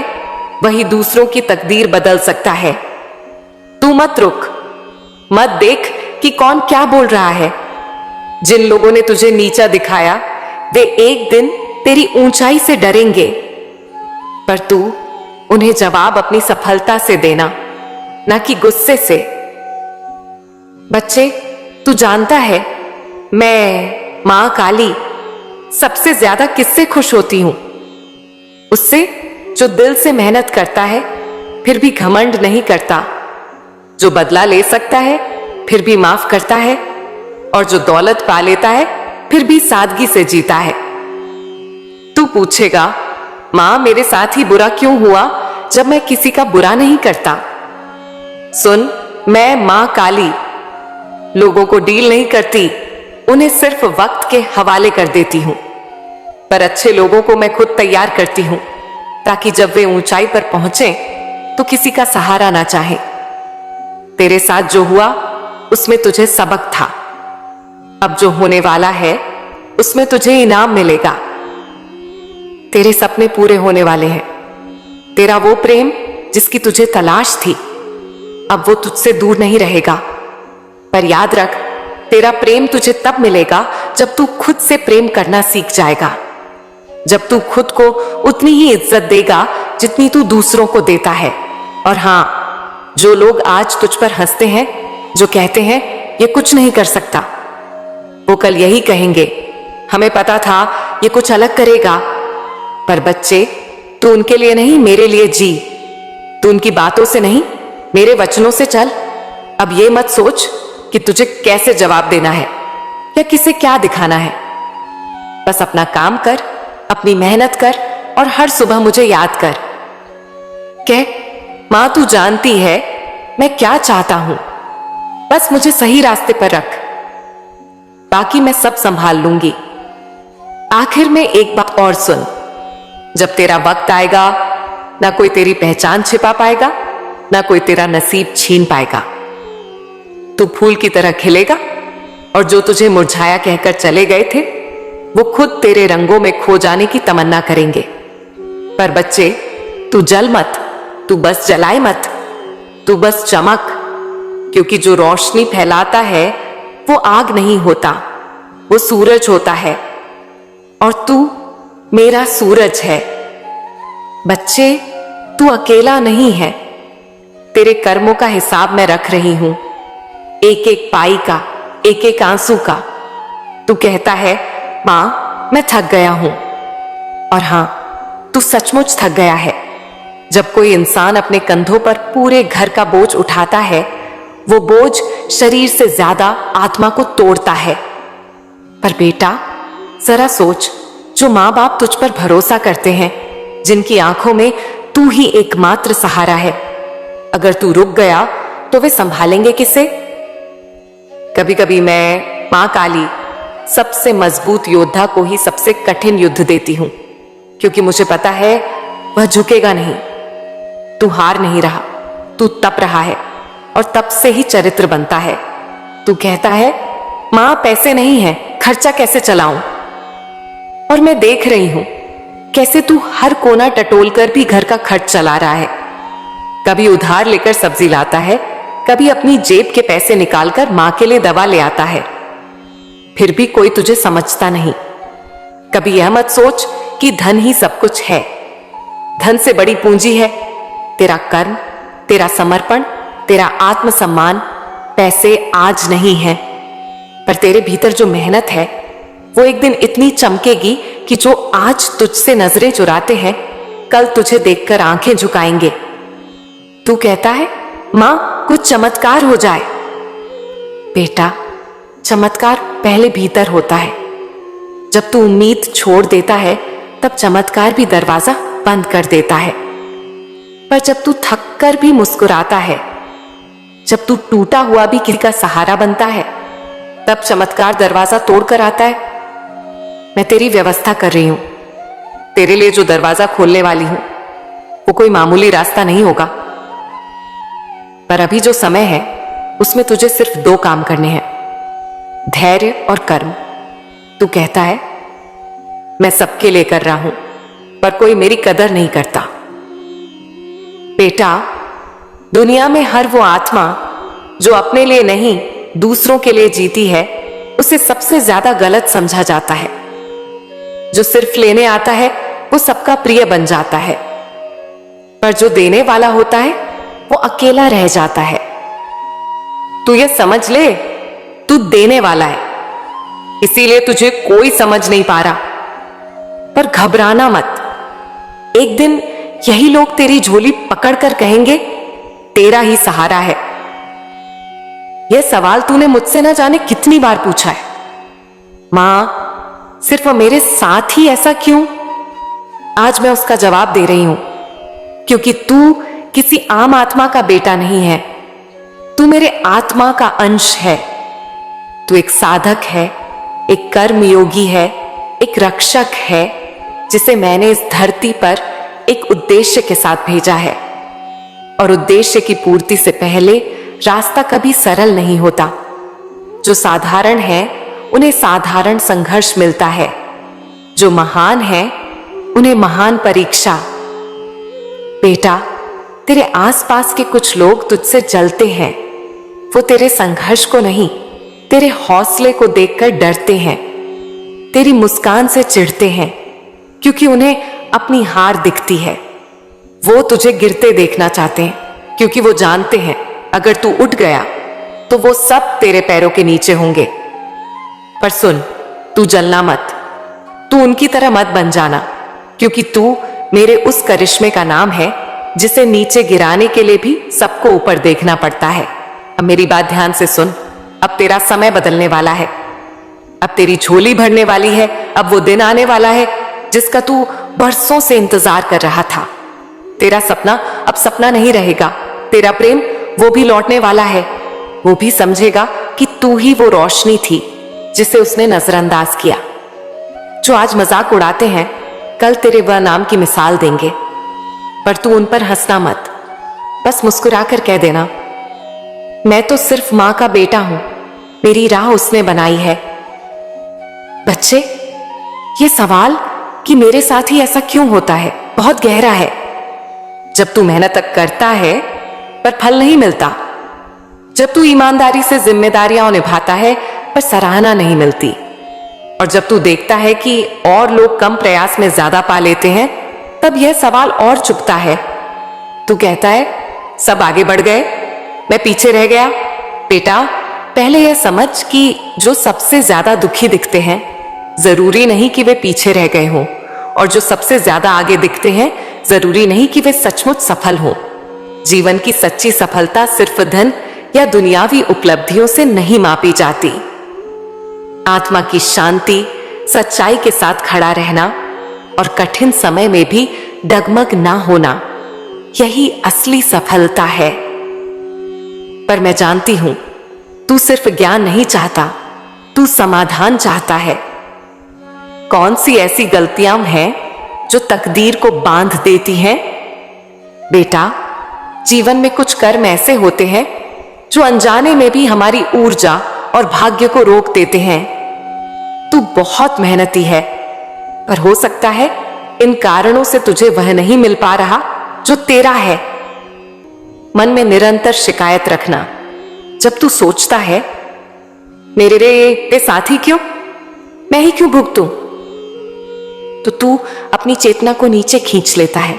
वही दूसरों की तकदीर बदल सकता है। तू मत रुक, मत देख कि कौन क्या बोल रहा है। जिन लोगों ने तुझे नीचा दिखाया वे एक दिन तेरी ऊंचाई से डरेंगे, पर तू उन्हें जवाब अपनी सफलता से देना, ना कि गुस्से से। बच्चे, तू जानता है मैं मां काली सबसे ज्यादा किससे खुश होती हूं? उससे जो दिल से मेहनत करता है फिर भी घमंड नहीं करता, जो बदला ले सकता है फिर भी माफ करता है, और जो दौलत पा लेता है फिर भी सादगी से जीता है। तू पूछेगा, मां मेरे साथ ही बुरा क्यों हुआ जब मैं किसी का बुरा नहीं करता? सुन, मैं मां काली लोगों को डील नहीं करती, उन्हें सिर्फ वक्त के हवाले कर देती हूं। पर अच्छे लोगों को मैं खुद तैयार करती हूं, ताकि जब वे ऊंचाई पर पहुंचे तो किसी का सहारा ना चाहे। तेरे साथ जो हुआ उसमें तुझे सबक था, अब जो होने वाला है उसमें तुझे इनाम मिलेगा। तेरे सपने पूरे होने वाले हैं। तेरा वो प्रेम जिसकी तुझे तलाश थी, अब वो तुझसे दूर नहीं रहेगा। पर याद रख, तेरा प्रेम तुझे तब मिलेगा जब तू खुद से प्रेम करना सीख जाएगा, जब तू खुद को उतनी ही इज्जत देगा जितनी तू दूसरों को देता है। और हां, जो लोग आज तुझ पर हंसते हैं, जो कहते हैं ये कुछ नहीं कर सकता, वो कल यही कहेंगे, हमें पता था ये कुछ अलग करेगा। पर बच्चे, तू उनके लिए नहीं, मेरे लिए जी। तू उनकी बातों से नहीं, मेरे वचनों से चल। अब ये मत सोच कि तुझे कैसे जवाब देना है या किसे क्या दिखाना है। बस अपना काम कर, अपनी मेहनत कर और हर सुबह मुझे याद कर। कह, मां तू जानती है मैं क्या चाहता हूं, बस मुझे सही रास्ते पर रख, बाकी मैं सब संभाल लूंगी। आखिर में एक बात और सुन, जब तेरा वक्त आएगा ना कोई तेरी पहचान छिपा पाएगा, ना कोई तेरा नसीब छीन पाएगा। तू फूल की तरह खिलेगा और जो तुझे मुरझाया कहकर चले गए थे वो खुद तेरे रंगों में खो जाने की तमन्ना करेंगे। पर बच्चे, तू जल मत, तू बस जलाए मत, तू बस चमक, क्योंकि जो रोशनी फैलाता है वो आग नहीं होता, वो सूरज होता है, और तू मेरा सूरज है। बच्चे, तू अकेला नहीं है, तेरे कर्मों का हिसाब मैं रख रही हूं, एक एक पाई का, एक एक आंसू का। तू कहता है मां मैं थक गया हूं, और हां तू सचमुच थक गया है। जब कोई इंसान अपने कंधों पर पूरे घर का बोझ उठाता है, वो बोझ शरीर से ज्यादा आत्मा को तोड़ता है। पर बेटा जरा सोच, जो माँ बाप तुझ पर भरोसा करते हैं, जिनकी आंखों में तू ही एकमात्र सहारा है, अगर तू रुक गया तो वे संभालेंगे किसे? कभी कभी मैं मां काली सबसे मजबूत योद्धा को ही सबसे कठिन युद्ध देती हूं, क्योंकि मुझे पता है वह झुकेगा नहीं। तू हार नहीं रहा, तू तप रहा है, और तप से ही चरित्र बनता है। तू कहता है मां पैसे नहीं है, खर्चा कैसे चलाऊं? और मैं देख रही हूं कैसे तू हर कोना टटोल कर भी घर का खर्च चला रहा है। कभी उधार लेकर सब्जी लाता है, कभी अपनी जेब के पैसे निकालकर मां के लिए दवा ले आता है। फिर भी कोई तुझे समझता नहीं। कभी यह मत सोच कि धन ही सब कुछ है। धन से बड़ी पूंजी है तेरा कर्म, तेरा समर्पण, तेरा आत्मसम्मान। पैसे आज नहीं है, पर तेरे भीतर जो मेहनत है वो एक दिन इतनी चमकेगी कि जो आज तुझसे नजरें चुराते हैं, कल तुझे देखकर आंखें झुकाएंगे। तू कहता है मां कुछ चमत्कार हो जाए। बेटा चमत्कार पहले भीतर होता है। जब तू उम्मीद छोड़ देता है, तब चमत्कार भी दरवाजा बंद कर देता है। पर जब तू थक कर भी मुस्कुराता है, जब तू टूटा हुआ भी किसी का सहारा बनता है, तब चमत्कार दरवाजा तोड़कर आता है। मैं तेरी व्यवस्था कर रही हूं। तेरे लिए जो दरवाजा खोलने वाली हूं वो कोई मामूली रास्ता नहीं होगा। पर अभी जो समय है उसमें तुझे सिर्फ 2 काम करने हैं, धैर्य और कर्म। तू कहता है मैं सबके लिए कर रहा हूं, पर कोई मेरी कदर नहीं करता। बेटा दुनिया में हर वो आत्मा जो अपने लिए नहीं दूसरों के लिए जीती है, उसे सबसे ज्यादा गलत समझा जाता है। जो सिर्फ लेने आता है वो सबका प्रिय बन जाता है, पर जो देने वाला होता है वो अकेला रह जाता है। तू ये समझ ले, तू देने वाला है, इसीलिए तुझे कोई समझ नहीं पा रहा। पर घबराना मत, एक दिन यही लोग तेरी झोली पकड़कर कहेंगे तेरा ही सहारा है। यह सवाल तूने मुझसे न जाने कितनी बार पूछा है, मां सिर्फ मेरे साथ ही ऐसा क्यों? आज मैं उसका जवाब दे रही हूं, क्योंकि तू किसी आम आत्मा का बेटा नहीं है, तू मेरे आत्मा का अंश है। तू एक साधक है, एक कर्मयोगी है, एक रक्षक है, जिसे मैंने इस धरती पर एक उद्देश्य के साथ भेजा है। और उद्देश्य की पूर्ति से पहले रास्ता कभी सरल नहीं होता। जो साधारण है उन्हें साधारण संघर्ष मिलता है, जो महान है उन्हें महान परीक्षा। बेटा तेरे आसपास के कुछ लोग तुझसे जलते हैं, वो तेरे संघर्ष को नहीं तेरे हौसले को देखकर डरते हैं, तेरी मुस्कान से चिढ़ते हैं, क्योंकि उन्हें अपनी हार दिखती है। वो तुझे गिरते देखना चाहते हैं, क्योंकि वो जानते हैं अगर तू उठ गया तो वो सब तेरे पैरों के नीचे होंगे। पर सुन, तू जलना मत, तू उनकी तरह मत बन जाना, क्योंकि तू मेरे उस करिश्मे का नाम है जिसे नीचे गिराने के लिए भी सबको ऊपर देखना पड़ता है। अब मेरी बात ध्यान से सुन, अब तेरा समय बदलने वाला है, अब तेरी झोली भरने वाली है, अब वो दिन आने वाला है जिसका तू बरसों से इंतजार कर रहा था। तेरा सपना अब सपना नहीं रहेगा, तेरा प्रेम वो भी लौटने वाला है, वो भी समझेगा कि तू ही वो रोशनी थी जिसे उसने नजरअंदाज किया। जो आज मजाक उड़ाते हैं कल तेरे वह नाम की मिसाल देंगे, पर तू उन पर हंसना मत, बस मुस्कुराकर कह देना मैं तो सिर्फ मां का बेटा हूं, मेरी राह उसने बनाई है। बच्चे ये सवाल कि मेरे साथ ही ऐसा क्यों होता है बहुत गहरा है। जब तू मेहनत करता है पर फल नहीं मिलता, जब तू ईमानदारी से जिम्मेदारियां निभाता है पर सराहना नहीं मिलती, और जब तू देखता है कि और लोग कम प्रयास में ज्यादा पा लेते हैं, तब यह सवाल और चुभता है। तू कहता है सब आगे बढ़ गए, मैं पीछे रह गया। बेटा, पहले यह समझ कि जो सबसे ज्यादा दुखी दिखते हैं जरूरी नहीं कि वे पीछे रह गए हों, और जो सबसे ज्यादा आगे दिखते हैं जरूरी नहीं कि वे सचमुच सफल हों। जीवन की सच्ची सफलता सिर्फ धन या दुनियावी उपलब्धियों से नहीं मापी जाती। आत्मा की शांति, सच्चाई के साथ खड़ा रहना और कठिन समय में भी डगमग ना होना, यही असली सफलता है। पर मैं जानती हूं, तू सिर्फ ज्ञान नहीं चाहता, तू समाधान चाहता है। कौन सी ऐसी गलतियां हैं जो तकदीर को बांध देती हैं? बेटा, जीवन में कुछ कर्म ऐसे होते हैं जो अनजाने में भी हमारी ऊर्जा और भाग्य को रोक देते हैं। तू बहुत मेहनती है, पर हो सकता है इन कारणों से तुझे वह नहीं मिल पा रहा जो तेरा है। मन में निरंतर शिकायत रखना। जब तू सोचता है मेरे साथ ही क्यों, मैं ही क्यों भुगतूं, तो तू अपनी चेतना को नीचे खींच लेता है।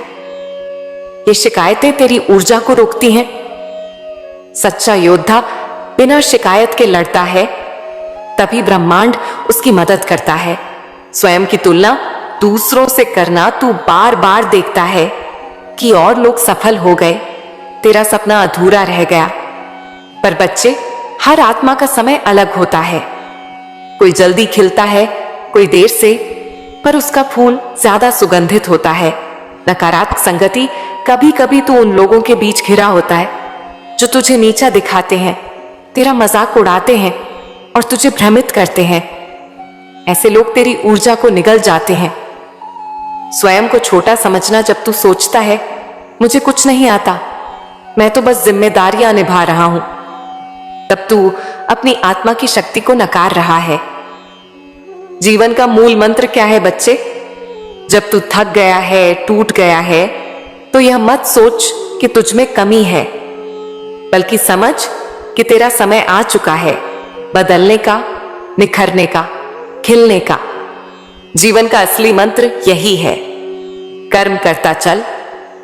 ये शिकायतें तेरी ऊर्जा को रोकती हैं। सच्चा योद्धा बिना शिकायत के लड़ता है, तभी ब्रह्मांड उसकी मदद करता है। स्वयं की तुलना दूसरों से करना तू बार बार देखता है कि और लोग सफल हो गए, तेरा सपना अधूरा रह गया। पर बच्चे, हर आत्मा का समय अलग होता है। कोई जल्दी खिलता है, कोई देर से, पर उसका फूल ज्यादा सुगंधित होता है। नकारात्मक संगति कभी कभी तो उन लोगों के बीच घिरा होता है जो तुझे नीचा दिखाते हैं, तेरा मजाक उड़ाते हैं और तुझे भ्रमित करते हैं। ऐसे लोग तेरी ऊर्जा को निगल जाते हैं। स्वयं को छोटा समझना। जब तू सोचता है मुझे कुछ नहीं आता, मैं तो बस जिम्मेदारियां निभा रहा हूं, तब तू अपनी आत्मा की शक्ति को नकार रहा है। जीवन का मूल मंत्र क्या है बच्चे? जब तू थक गया है, टूट गया है, तो यह मत सोच कि तुझ में कमी है, बल्कि समझ कि तेरा समय आ चुका है बदलने का, निखरने का, खिलने का। जीवन का असली मंत्र यही है। कर्म करता चल,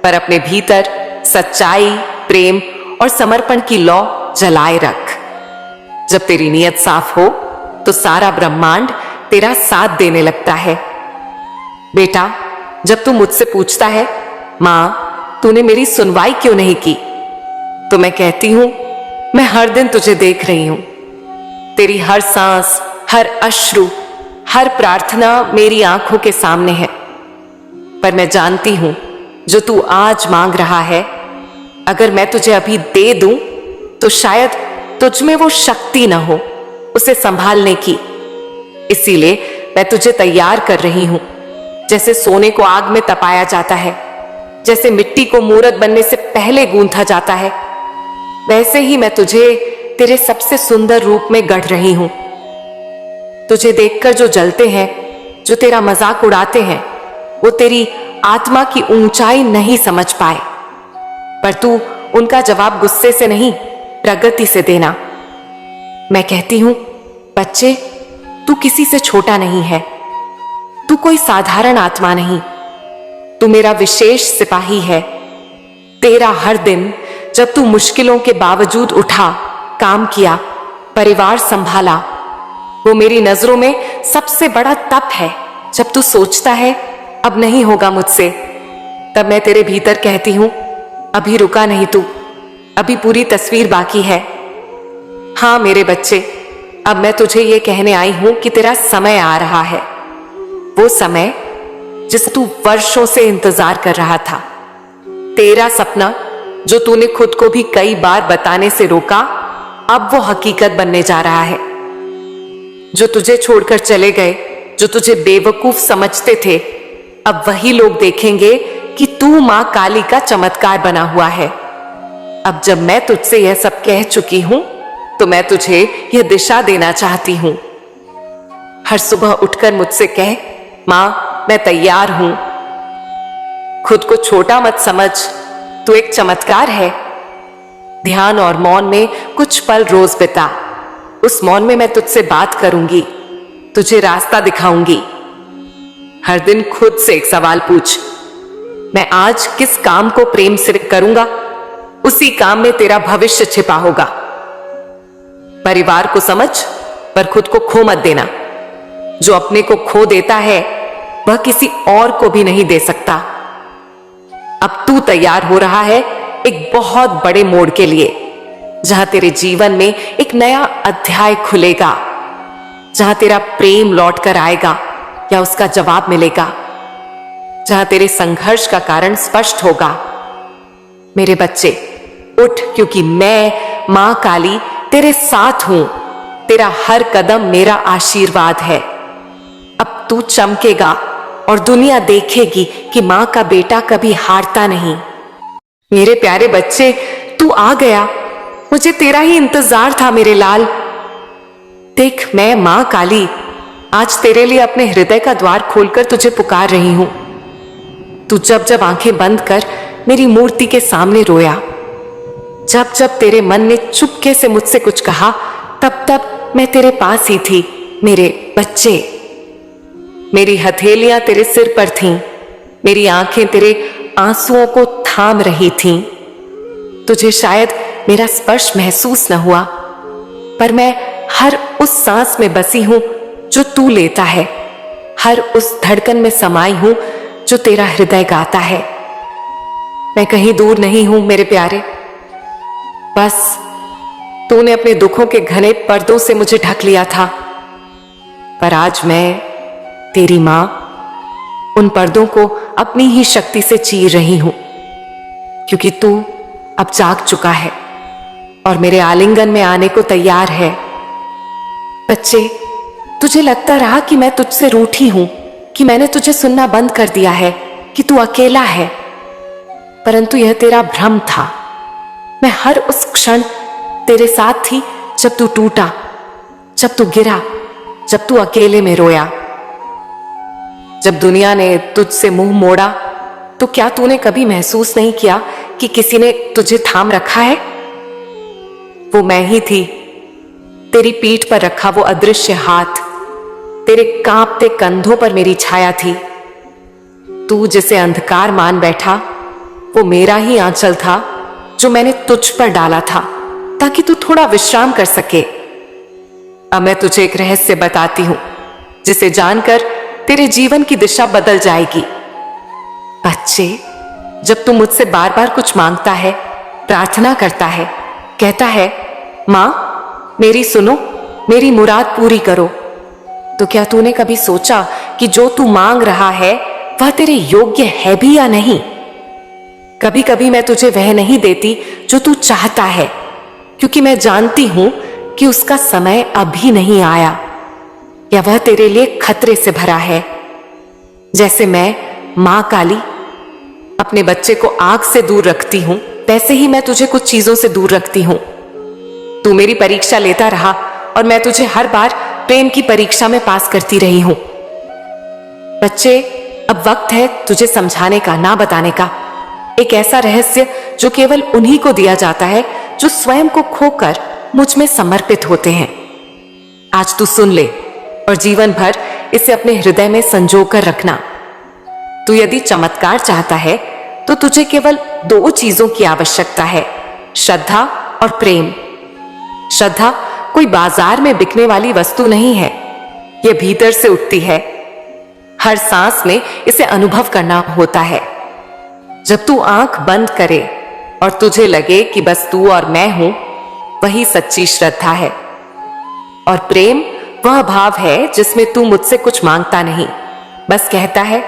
पर अपने भीतर सच्चाई, प्रेम और समर्पण की लौ जलाए रख। जब तेरी नीयत साफ हो तो सारा ब्रह्मांड तेरा साथ देने लगता है। बेटा, जब तू मुझसे पूछता है मां, तूने मेरी सुनवाई क्यों नहीं की, तो मैं कहती हूं मैं हर दिन तुझे देख रही हूं। तेरी हर सांस, हर अश्रु, हर प्रार्थना मेरी आंखों के सामने है। पर मैं जानती हूं जो तू आज मांग रहा है, अगर मैं तुझे अभी दे दूं तो शायद तुझ में वो शक्ति ना हो उसे संभालने की। इसीलिए मैं तुझे तैयार कर रही हूं। जैसे सोने को आग में तपाया जाता है, जैसे मिट्टी को मूरत बनने से पहले गूंथा जाता है, वैसे ही मैं तुझे तेरे सबसे सुंदर रूप में गढ़ रही हूं। तुझे देखकर जो जलते हैं, जो तेरा मजाक उड़ाते हैं, वो तेरी आत्मा की ऊंचाई नहीं समझ पाए, पर तू उनका जवाब गुस्से से नहीं, प्रगति से देना। मैं कहती हूं बच्चे, तू किसी से छोटा नहीं है, तू कोई साधारण आत्मा नहीं, तू मेरा विशेष सिपाही है। तेरा हर दिन जब तू मुश्किलों के बावजूद उठा, काम किया, परिवार संभाला, वो मेरी नजरों में सबसे बड़ा तप है। जब तू सोचता है अब नहीं होगा मुझसे, तब मैं तेरे भीतर कहती हूं अभी रुका नहीं तू, अभी पूरी तस्वीर बाकी है। हां मेरे बच्चे, अब मैं तुझे ये कहने आई हूं कि तेरा समय आ रहा है, वो समय जिसे तू वर्षों से इंतजार कर रहा था। तेरा सपना जो तूने खुद को भी कई बार बताने से रोका, अब वो हकीकत बनने जा रहा है। जो तुझे छोड़कर चले गए, जो तुझे बेवकूफ समझते थे, अब वही लोग देखेंगे कि तू मां काली का चमत्कार बना हुआ है। अब जब मैं तुझसे यह सब कह चुकी हूं, तो मैं तुझे यह दिशा देना चाहती हूं। हर सुबह उठकर मुझसे कह, मां मैं तैयार हूं। खुद को छोटा मत समझ, तू एक चमत्कार है। ध्यान और मौन में कुछ पल रोज बिता। उस मौन में मैं तुझसे बात करूंगी, तुझे रास्ता दिखाऊंगी। हर दिन खुद से एक सवाल पूछ, मैं आज किस काम को प्रेम से करूंगा? उसी काम में तेरा भविष्य छिपा होगा। परिवार को समझ, पर खुद को खो मत देना। जो अपने को खो देता है वह किसी और को भी नहीं दे सकता। अब तू तैयार हो रहा है एक बहुत बड़े मोड़ के लिए, जहां तेरे जीवन में एक नया अध्याय खुलेगा, जहां तेरा प्रेम लौट कर आएगा या उसका जवाब मिलेगा, जहां तेरे संघर्ष का कारण स्पष्ट होगा। मेरे बच्चे उठ, क्योंकि मैं मां काली तेरे साथ हूं। तेरा हर कदम मेरा आशीर्वाद है। अब तू चमकेगा और दुनिया देखेगी कि मां का बेटा कभी हारता नहीं। मेरे प्यारे बच्चे, तू आ गया। मुझे तेरा ही इंतजार था मेरे लाल। देख, मैं मां काली आज तेरे लिए अपने हृदय का द्वार खोलकर तुझे पुकार रही हूं। तू जब जब आंखें बंद कर मेरी मूर्ति के सामने रोया, जब जब तेरे मन ने चुपके से मुझसे कुछ कहा, तब तब मैं तेरे पास ही थी। मेरे बच्चे, मेरी हथेलियां तेरे सिर पर थीं, मेरी आंखें तेरे आंसुओं को थाम रही थीं। तुझे शायद मेरा स्पर्श महसूस न हुआ, पर मैं हर उस सांस में बसी हूं जो तू लेता है, हर उस धड़कन में समाई हूं जो तेरा हृदय गाता है। मैं कहीं दूर नहीं हूं मेरे प्यारे। बस तूने अपने दुखों के घने पर्दों से मुझे ढक लिया था, पर आज मैं तेरी मां उन पर्दों को अपनी ही शक्ति से चीर रही हूं, क्योंकि तू अब जाग चुका है और मेरे आलिंगन में आने को तैयार है। बच्चे, तुझे लगता रहा कि मैं तुझसे रूठी हूं, कि मैंने तुझे सुनना बंद कर दिया है, कि तू अकेला है, परंतु यह तेरा भ्रम था। मैं हर उस क्षण तेरे साथ थी जब तू टूटा, जब तू गिरा, जब तू अकेले में रोया। जब दुनिया ने तुझसे मुंह मोड़ा, तो क्या तूने कभी महसूस नहीं किया कि किसी ने तुझे थाम रखा है? वो मैं ही थी, तेरी पीठ पर रखा वो अदृश्य हाथ, तेरे कांपते कंधों पर मेरी छाया थी। तू जिसे अंधकार मान बैठा, वो मेरा ही आंचल था जो मैंने तुझ पर डाला था, ताकि तू थोड़ा विश्राम कर सके। अब मैं तुझे एक रहस्य बताती हूं, जिसे जानकर तेरे जीवन की दिशा बदल जाएगी। बच्चे, जब तू मुझसे बार बार कुछ मांगता है, प्रार्थना करता है, कहता है मां मेरी सुनो, मेरी मुराद पूरी करो, तो क्या तूने कभी सोचा कि जो तू मांग रहा है वह तेरे योग्य है भी या नहीं? कभी कभी मैं तुझे वह नहीं देती जो तू चाहता है, क्योंकि मैं जानती हूं कि उसका समय अभी नहीं आया, या वह तेरे लिए खतरे से भरा है। जैसे मैं मां काली अपने बच्चे को आग से दूर रखती हूं, वैसे ही मैं तुझे कुछ चीजों से दूर रखती हूं। तू मेरी परीक्षा लेता रहा और मैं तुझे हर बार प्रेम की परीक्षा में पास करती रही हूं। बच्चे, अब वक्त है तुझे समझाने का, ना बताने का। एक ऐसा रहस्य जो केवल उन्हीं को दिया जाता है जो स्वयं को खोकर मुझ में समर्पित होते हैं। आज तू सुन ले और जीवन भर इसे अपने हृदय में संजो कर रखना। तू यदि चमत्कार चाहता है तो तुझे केवल 2 चीजों की आवश्यकता है, श्रद्धा और प्रेम। श्रद्धा कोई बाजार में बिकने वाली वस्तु नहीं है, यह भीतर से उठती है। हर सांस में इसे अनुभव करना होता है। जब तू आंख बंद करे और तुझे लगे कि बस तू और मैं हूं, वही सच्ची श्रद्धा है। और प्रेम वह भाव है जिसमें तू मुझसे कुछ मांगता नहीं, बस कहता है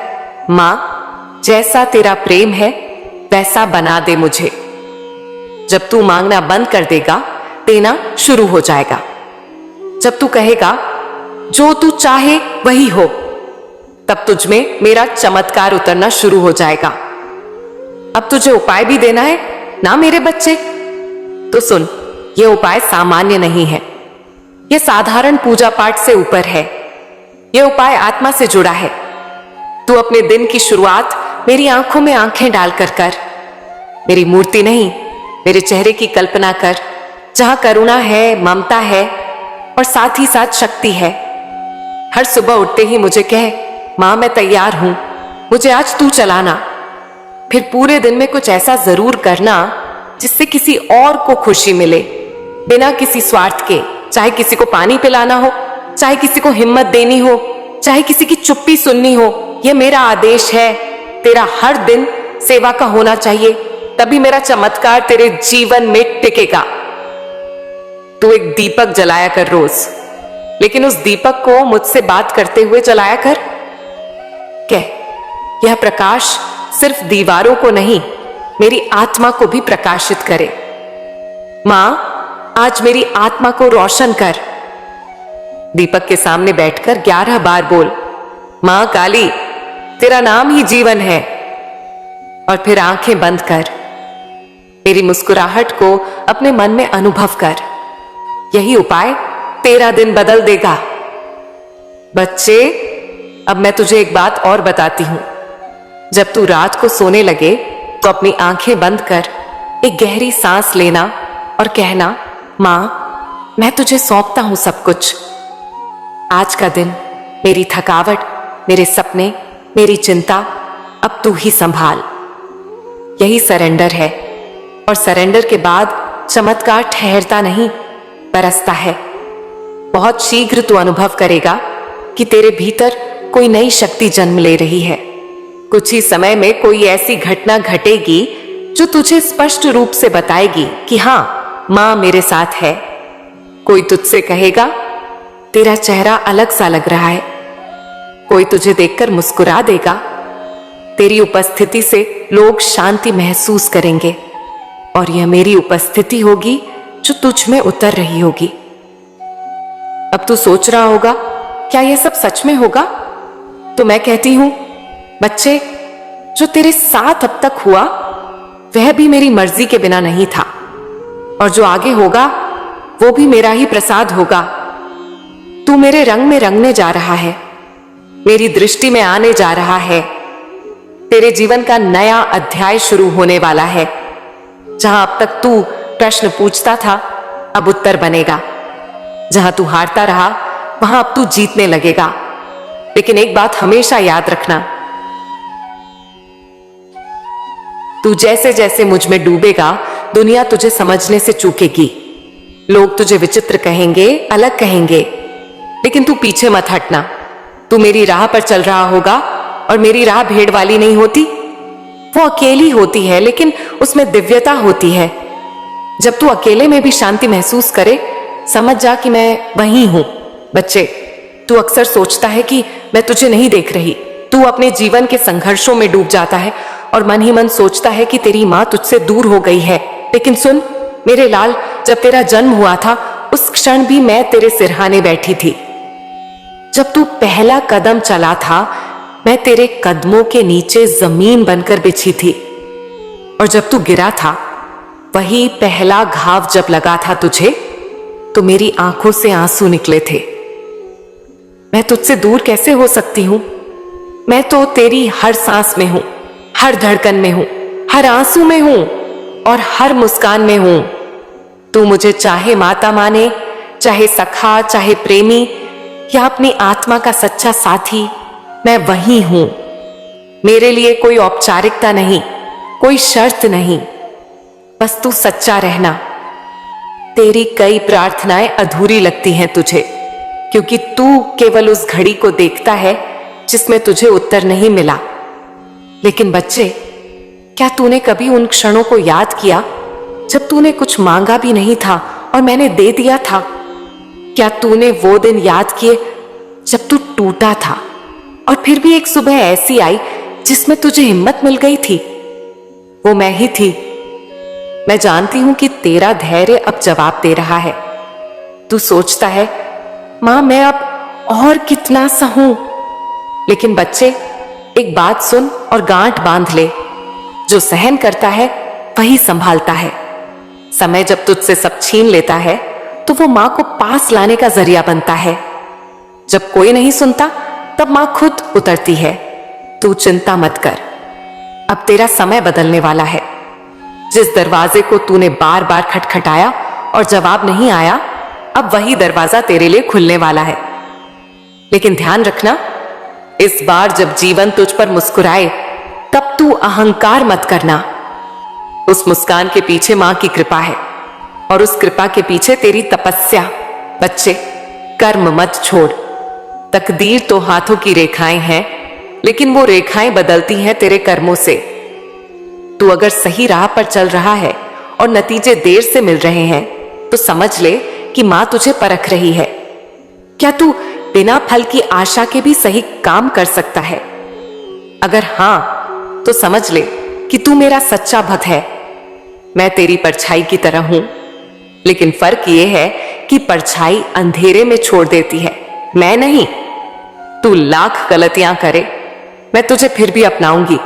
मां जैसा तेरा प्रेम है वैसा बना दे मुझे। जब तू मांगना बंद कर देगा, देना शुरू हो जाएगा। जब तू कहेगा जो तू चाहे वही हो, तब तुझ में मेरा चमत्कार उतरना शुरू हो जाएगा। अब तुझे उपाय भी देना है ना मेरे बच्चे? तो सुन, यह उपाय सामान्य नहीं है, यह साधारण पूजा पाठ से ऊपर है। यह उपाय आत्मा से जुड़ा है। तू अपने दिन की शुरुआत मेरी आंखों में आंखें डालकर कर। मेरी मूर्ति नहीं, मेरे चेहरे की कल्पना कर, जहां करुणा है, ममता है और साथ ही साथ शक्ति है। हर सुबह उठते ही मुझे कह मां मैं तैयार हूं, मुझे आज तू चलाना। फिर पूरे दिन में कुछ ऐसा जरूर करना जिससे किसी और को खुशी मिले, बिना किसी स्वार्थ के। चाहे किसी को पानी पिलाना हो, चाहे किसी को हिम्मत देनी हो, चाहे किसी की चुप्पी सुननी हो, यह मेरा आदेश है। तेरा हर दिन सेवा का होना चाहिए, तभी मेरा चमत्कार तेरे जीवन में टिकेगा। तू एक दीपक जलाया कर रोज, लेकिन उस दीपक को मुझसे बात करते हुए जलाया कर। कह, यह प्रकाश सिर्फ दीवारों को नहीं, मेरी आत्मा को भी प्रकाशित करे। मां, आज मेरी आत्मा को रोशन कर। दीपक के सामने बैठकर 11 बार बोल, मां काली, तेरा नाम ही जीवन है। और फिर आंखें बंद कर, मेरी मुस्कुराहट को अपने मन में अनुभव कर। यही उपाय तेरा दिन बदल देगा। बच्चे, अब मैं तुझे एक बात और बताती हूं। जब तू रात को सोने लगे तो अपनी आंखें बंद कर एक गहरी सांस लेना और कहना, मां, मैं तुझे सौंपता हूं सब कुछ। आज का दिन, मेरी थकावट, मेरे सपने, मेरी चिंता, अब तू ही संभाल। यही सरेंडर है। और सरेंडर के बाद चमत्कार ठहरता नहीं, बरसता है। बहुत शीघ्र तू अनुभव करेगा कि तेरे भीतर कोई नई शक्ति जन्म ले रही है। कुछ ही समय में कोई ऐसी घटना घटेगी जो तुझे स्पष्ट रूप से बताएगी कि हां, मां मेरे साथ है। कोई तुझसे कहेगा, तेरा चेहरा अलग सा लग रहा है। कोई तुझे देखकर मुस्कुरा देगा। तेरी उपस्थिति से लोग शांति महसूस करेंगे, और यह मेरी उपस्थिति होगी जो तुझ में उतर रही होगी। अब तू सोच रहा होगा, क्या यह सब सच में होगा? तो मैं कहती हूं, बच्चे, जो तेरे साथ अब तक हुआ वह भी मेरी मर्जी के बिना नहीं था, और जो आगे होगा वो भी मेरा ही प्रसाद होगा। तू मेरे रंग में रंगने जा रहा है, मेरी दृष्टि में आने जा रहा है। तेरे जीवन का नया अध्याय शुरू होने वाला है। जहां अब तक तू प्रश्न पूछता था, अब उत्तर बनेगा। जहां तू हारता रहा, वहां अब तू जीतने लगेगा। लेकिन एक बात हमेशा याद रखना, तू जैसे जैसे मुझ में डूबेगा, दुनिया तुझे समझने से चूकेगी। लोग तुझे विचित्र कहेंगे, अलग कहेंगे, लेकिन तू पीछे मत हटना। तू मेरी राह पर चल रहा होगा, और मेरी राह भीड़ वाली नहीं होती। वो अकेली होती है, लेकिन उसमें दिव्यता होती है। जब तू अकेले में भी शांति महसूस करे, समझ जा कि मैं वहीं हूं। बच्चे, तू अक्सर सोचता है कि मैं तुझे नहीं देख रही। तू अपने जीवन के संघर्षों में डूब जाता है और मन ही मन सोचता है कि तेरी मां तुझसे दूर हो गई है। लेकिन सुन मेरे लाल, जब तेरा जन्म हुआ था, उस क्षण भी मैं तेरे सिरहाने बैठी थी। जब तू पहला कदम चला था, मैं तेरे कदमों के नीचे जमीन बनकर बिछी थी। और जब तू गिरा था, वही पहला घाव जब लगा था तुझे, तो मेरी आंखों से आंसू निकले थे। मैं तुझसे दूर कैसे हो सकती हूं? मैं तो तेरी हर सांस में हूं, हर धड़कन में हूं, हर आंसू में हूं और हर मुस्कान में हूं। तू मुझे चाहे माता माने, चाहे सखा, चाहे प्रेमी, या अपनी आत्मा का सच्चा साथी, मैं वही हूं। मेरे लिए कोई औपचारिकता नहीं, कोई शर्त नहीं, बस तू सच्चा रहना। तेरी कई प्रार्थनाएं अधूरी लगती हैं तुझे, क्योंकि तू केवल उस घड़ी को देखता है जिसमें तुझे उत्तर नहीं मिला। लेकिन बच्चे, क्या तूने कभी उन क्षणों को याद किया जब तूने कुछ मांगा भी नहीं था और मैंने दे दिया था? क्या तूने वो दिन याद किए जब तू टूटा था और फिर भी एक सुबह ऐसी आई जिसमें तुझे हिम्मत मिल गई थी? वो मैं ही थी। मैं जानती हूं कि तेरा धैर्य अब जवाब दे रहा है। तू सोचता है, मां मैं अब और कितना सहूं? लेकिन बच्चे, एक बात सुन और गांठ बांध ले, जो सहन करता है वही संभालता है। समय जब तुझसे सब छीन लेता है तो वो मां को पास लाने का जरिया बनता है। जब कोई नहीं सुनता तब मां खुद उतरती है। तू चिंता मत कर, अब तेरा समय बदलने वाला है। जिस दरवाजे को तूने बार बार खटखटाया और जवाब नहीं आया, अब वही दरवाजा तेरे लिए खुलने वाला है। लेकिन ध्यान रखना, इस बार जब जीवन तुझ पर मुस्कुराए तब तू अहंकार मत करना। उस मुस्कान के पीछे मां की कृपा है और उस कृपा के पीछे तेरी तपस्या। बच्चे, कर्म मत छोड़। तकदीर तो हाथों की रेखाएं हैं, लेकिन वो रेखाएं बदलती हैं तेरे कर्मों से। तू अगर सही राह पर चल रहा है और नतीजे देर से मिल रहे हैं तो समझ ले कि मां तुझे परख रही है। क्या तू बिना फल की आशा के भी सही काम कर सकता है? अगर हां, तो समझ ले कि तू मेरा सच्चा भक्त है। मैं तेरी परछाई की तरह हूं, लेकिन फर्क यह है कि परछाई अंधेरे में छोड़ देती है, मैं नहीं। तू लाख गलतियां करे, मैं तुझे फिर भी अपनाऊंगी,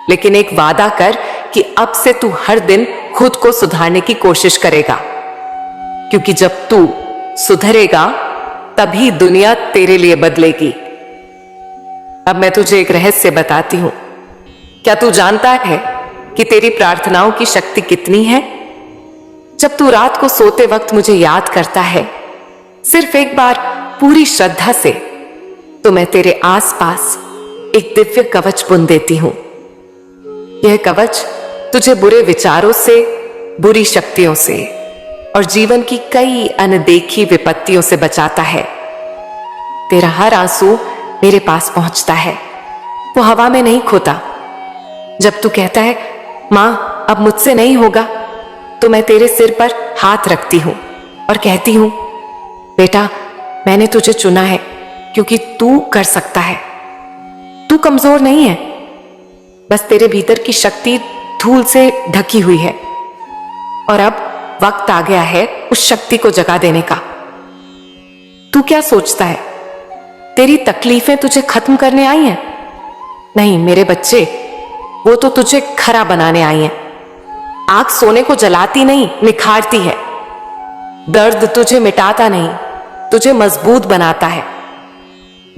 लेकिन एक वादा कर कि अब से तू हर दिन खुद को सुधारने की कोशिश करेगा, क्योंकि जब तू सुधरेगा तभी दुनिया तेरे लिए बदलेगी। अब मैं तुझे एक रहस्य बताती हूं। क्या तू जानता है कि तेरी प्रार्थनाओं की शक्ति कितनी है? जब तू रात को सोते वक्त मुझे याद करता है, सिर्फ एक बार पूरी श्रद्धा से, तो मैं तेरे आसपास एक दिव्य कवच बुन देती हूं। यह कवच तुझे बुरे विचारों से, बुरी शक्तियों से और जीवन की कई अनदेखी विपत्तियों से बचाता है। तेरा हर आंसू मेरे पास पहुंचता है, वो हवा में नहीं खोता। जब तू कहता है मां अब मुझसे नहीं होगा, तो मैं तेरे सिर पर हाथ रखती हूं और कहती हूं बेटा, मैंने तुझे चुना है क्योंकि तू कर सकता है। तू कमजोर नहीं है, बस तेरे भीतर की शक्ति धूल से ढकी हुई है और अब वक्त आ गया है उस शक्ति को जगा देने का। तू क्या सोचता है तेरी तकलीफें तुझे खत्म करने आई हैं? नहीं मेरे बच्चे, वो तो तुझे खरा बनाने आई हैं। आग सोने को जलाती नहीं, निखारती है। दर्द तुझे मिटाता नहीं, तुझे मजबूत बनाता है।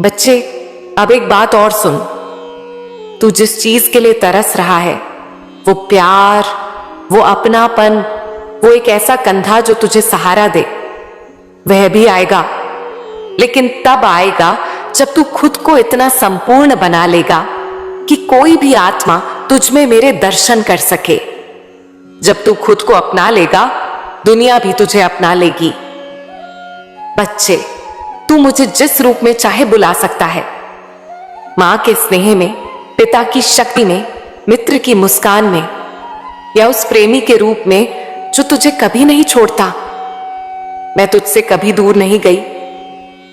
बच्चे, अब एक बात और सुन। तू जिस चीज के लिए तरस रहा है, वो प्यार, वो अपनापन, वो एक ऐसा कंधा जो तुझे सहारा दे, वह भी आएगा। लेकिन तब आएगा जब तू खुद को इतना संपूर्ण बना लेगा कि कोई भी आत्मा तुझ में मेरे दर्शन कर सके। जब तू खुद को अपना लेगा, दुनिया भी तुझे अपना लेगी। बच्चे, तू मुझे जिस रूप में चाहे बुला सकता है। मां के स्नेह में, पिता की शक्ति में, मित्र की मुस्कान में, या उस प्रेमी के रूप में जो तुझे कभी नहीं छोड़ता। मैं तुझसे कभी दूर नहीं गई।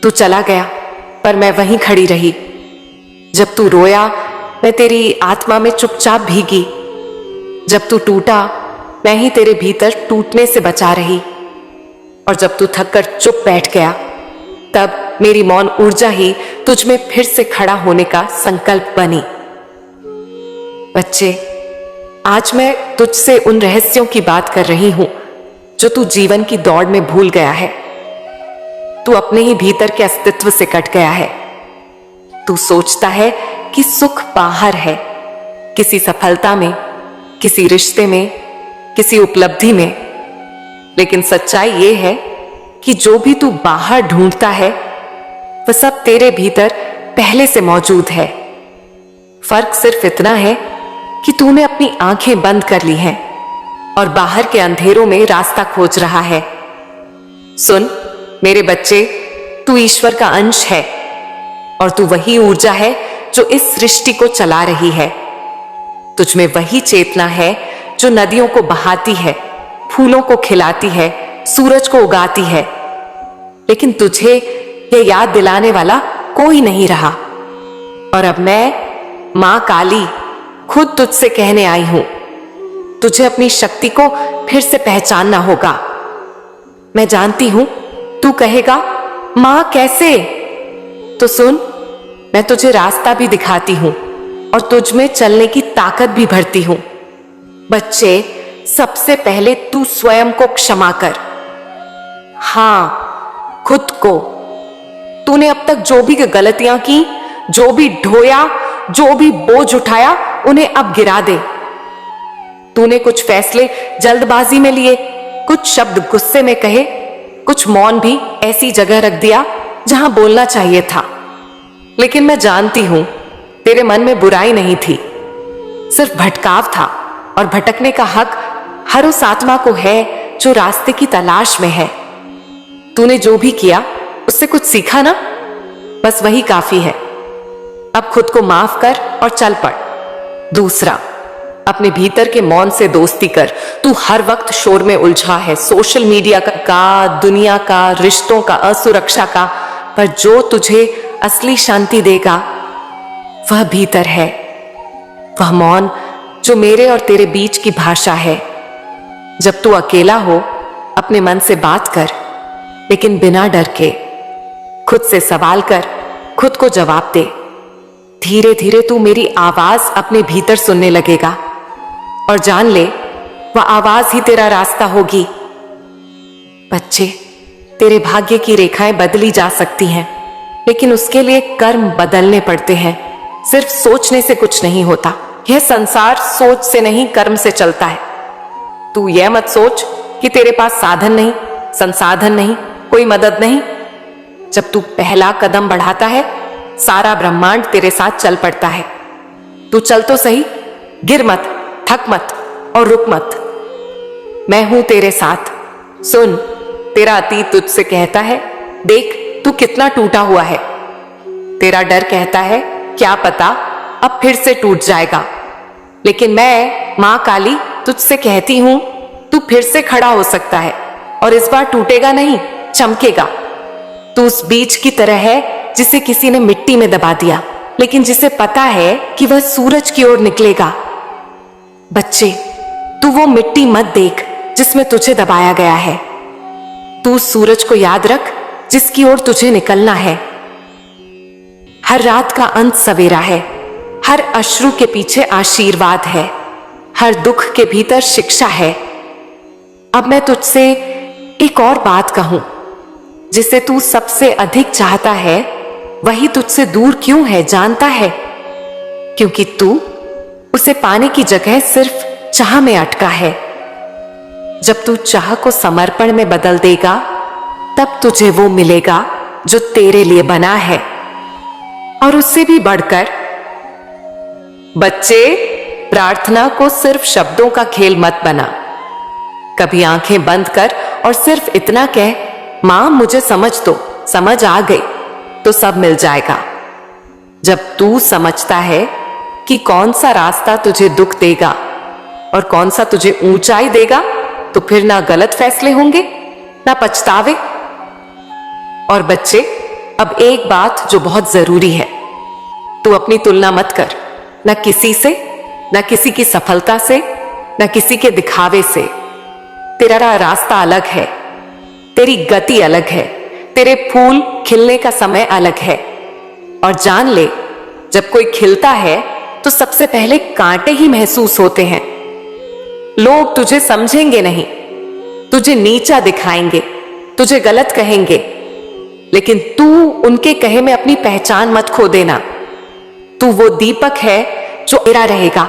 तू चला गया पर मैं वहीं खड़ी रही। जब तू रोया, मैं तेरी आत्मा में चुपचाप भीगी। जब तू टूटा, मैं ही तेरे भीतर टूटने से बचा रही। और जब तू थककर चुप बैठ गया, तब मेरी मौन ऊर्जा ही तुझ में फिर से खड़ा होने का संकल्प बनी। बच्चे, आज मैं तुझसे उन रहस्यों की बात कर रही हूं जो तू जीवन की दौड़ में भूल गया है। तू अपने ही भीतर के अस्तित्व से कट गया है। तू सोचता है कि सुख बाहर है, किसी सफलता में, किसी रिश्ते में, किसी उपलब्धि में। लेकिन सच्चाई यह है कि जो भी तू बाहर ढूंढता है, वह सब तेरे भीतर पहले से मौजूद है। फर्क सिर्फ इतना है कि तूने अपनी आंखें बंद कर ली हैं और बाहर के अंधेरों में रास्ता खोज रहा है। सुन मेरे बच्चे, तू ईश्वर का अंश है और तू वही ऊर्जा है जो इस सृष्टि को चला रही है। तुझ में वही चेतना है जो नदियों को बहाती है, फूलों को खिलाती है, सूरज को उगाती है। लेकिन तुझे यह याद दिलाने वाला कोई नहीं रहा। और अब मैं, मां काली, खुद तुझसे कहने आई हूं, तुझे अपनी शक्ति को फिर से पहचानना होगा। मैं जानती हूं तू कहेगा मां कैसे? तो सुन, मैं तुझे रास्ता भी दिखाती हूं और तुझ में चलने की ताकत भी भरती हूं। बच्चे, सबसे पहले तू स्वयं को क्षमा कर। हां, खुद को। तूने अब तक जो भी गलतियां की, जो भी ढोया, जो भी बोझ उठाया, उन्हें अब गिरा दे। तूने कुछ फैसले जल्दबाजी में लिए, कुछ शब्द गुस्से में कहे, कुछ मौन भी ऐसी जगह रख दिया जहां बोलना चाहिए था। लेकिन मैं जानती हूं तेरे मन में बुराई नहीं थी, सिर्फ भटकाव था। और भटकने का हक हर उस आत्मा को है जो रास्ते की तलाश में है। तूने जो भी किया उससे कुछ सीखा ना, बस वही काफी है। अब खुद को माफ कर और चल पड़। दूसरा, अपने भीतर के मौन से दोस्ती कर। तू हर वक्त शोर में उलझा है, सोशल मीडिया का, दुनिया का, रिश्तों का, असुरक्षा का, पर जो तुझे असली शांति देगा वह भीतर है। वह मौन जो मेरे और तेरे बीच की भाषा है। जब तू अकेला हो अपने मन से बात कर, लेकिन बिना डर के। खुद से सवाल कर, खुद को जवाब दे। धीरे धीरे तू मेरी आवाज अपने भीतर सुनने लगेगा और जान ले वह आवाज ही तेरा रास्ता होगी। बच्चे, तेरे भाग्य की रेखाएं बदली जा सकती हैं, लेकिन उसके लिए कर्म बदलने पड़ते हैं। सिर्फ सोचने से कुछ नहीं होता। यह संसार सोच से नहीं, कर्म से चलता है। तू यह मत सोच कि तेरे पास साधन नहीं, संसाधन नहीं, कोई मदद नहीं। जब तू पहला कदम बढ़ाता है, सारा ब्रह्मांड तेरे साथ चल पड़ता है। तू चल तो सही, गिर मत, थक मत और रुक मत। मैं हूं तेरे साथ। सुन, तेरा अतीत तुझसे कहता है, देख तू कितना टूटा हुआ है। तेरा डर कहता है, क्या पता अब फिर से टूट जाएगा। लेकिन मैं, मां काली, तुझसे कहती हूं, तू फिर से खड़ा हो सकता है और इस बार टूटेगा नहीं, चमकेगा। तू उस बीज की तरह है जिसे किसी ने मिट्टी में दबा दिया, लेकिन जिसे पता है कि वह सूरज की ओर निकलेगा। बच्चे, तू वो मिट्टी मत देख जिसमें तुझे दबाया गया है। तू सूरज को याद रख जिसकी ओर तुझे निकलना है। हर रात का अंत सवेरा है, हर अश्रु के पीछे आशीर्वाद है, हर दुख के भीतर शिक्षा है। अब मैं तुझसे एक और बात कहूं, जिसे तू सबसे अधिक चाहता है वही तुझसे दूर क्यों है जानता है? क्योंकि तू उसे पाने की जगह सिर्फ चाह में अटका है। जब तू चाह को समर्पण में बदल देगा, तब तुझे वो मिलेगा जो तेरे लिए बना है, और उससे भी बढ़कर। बच्चे, प्रार्थना को सिर्फ शब्दों का खेल मत बना। कभी आंखें बंद कर और सिर्फ इतना कह, मां मुझे समझ दो। समझ आ गई तो सब मिल जाएगा। जब तू समझता है कि कौन सा रास्ता तुझे दुख देगा और कौन सा तुझे ऊंचाई देगा, तो फिर ना गलत फैसले होंगे ना पछतावे। और बच्चे, अब एक बात जो बहुत जरूरी है, तू अपनी तुलना मत कर, ना किसी से, ना किसी की सफलता से, ना किसी के दिखावे से। तेरा रास्ता अलग है, तेरी गति अलग है, तेरे फूल खिलने का समय अलग है। और जान ले, जब कोई खिलता है तो सबसे पहले कांटे ही महसूस होते हैं। लोग तुझे समझेंगे नहीं, तुझे नीचा दिखाएंगे, तुझे गलत कहेंगे, लेकिन तू उनके कहे में अपनी पहचान मत खो देना। तू वो दीपक है जो इरा रहेगा,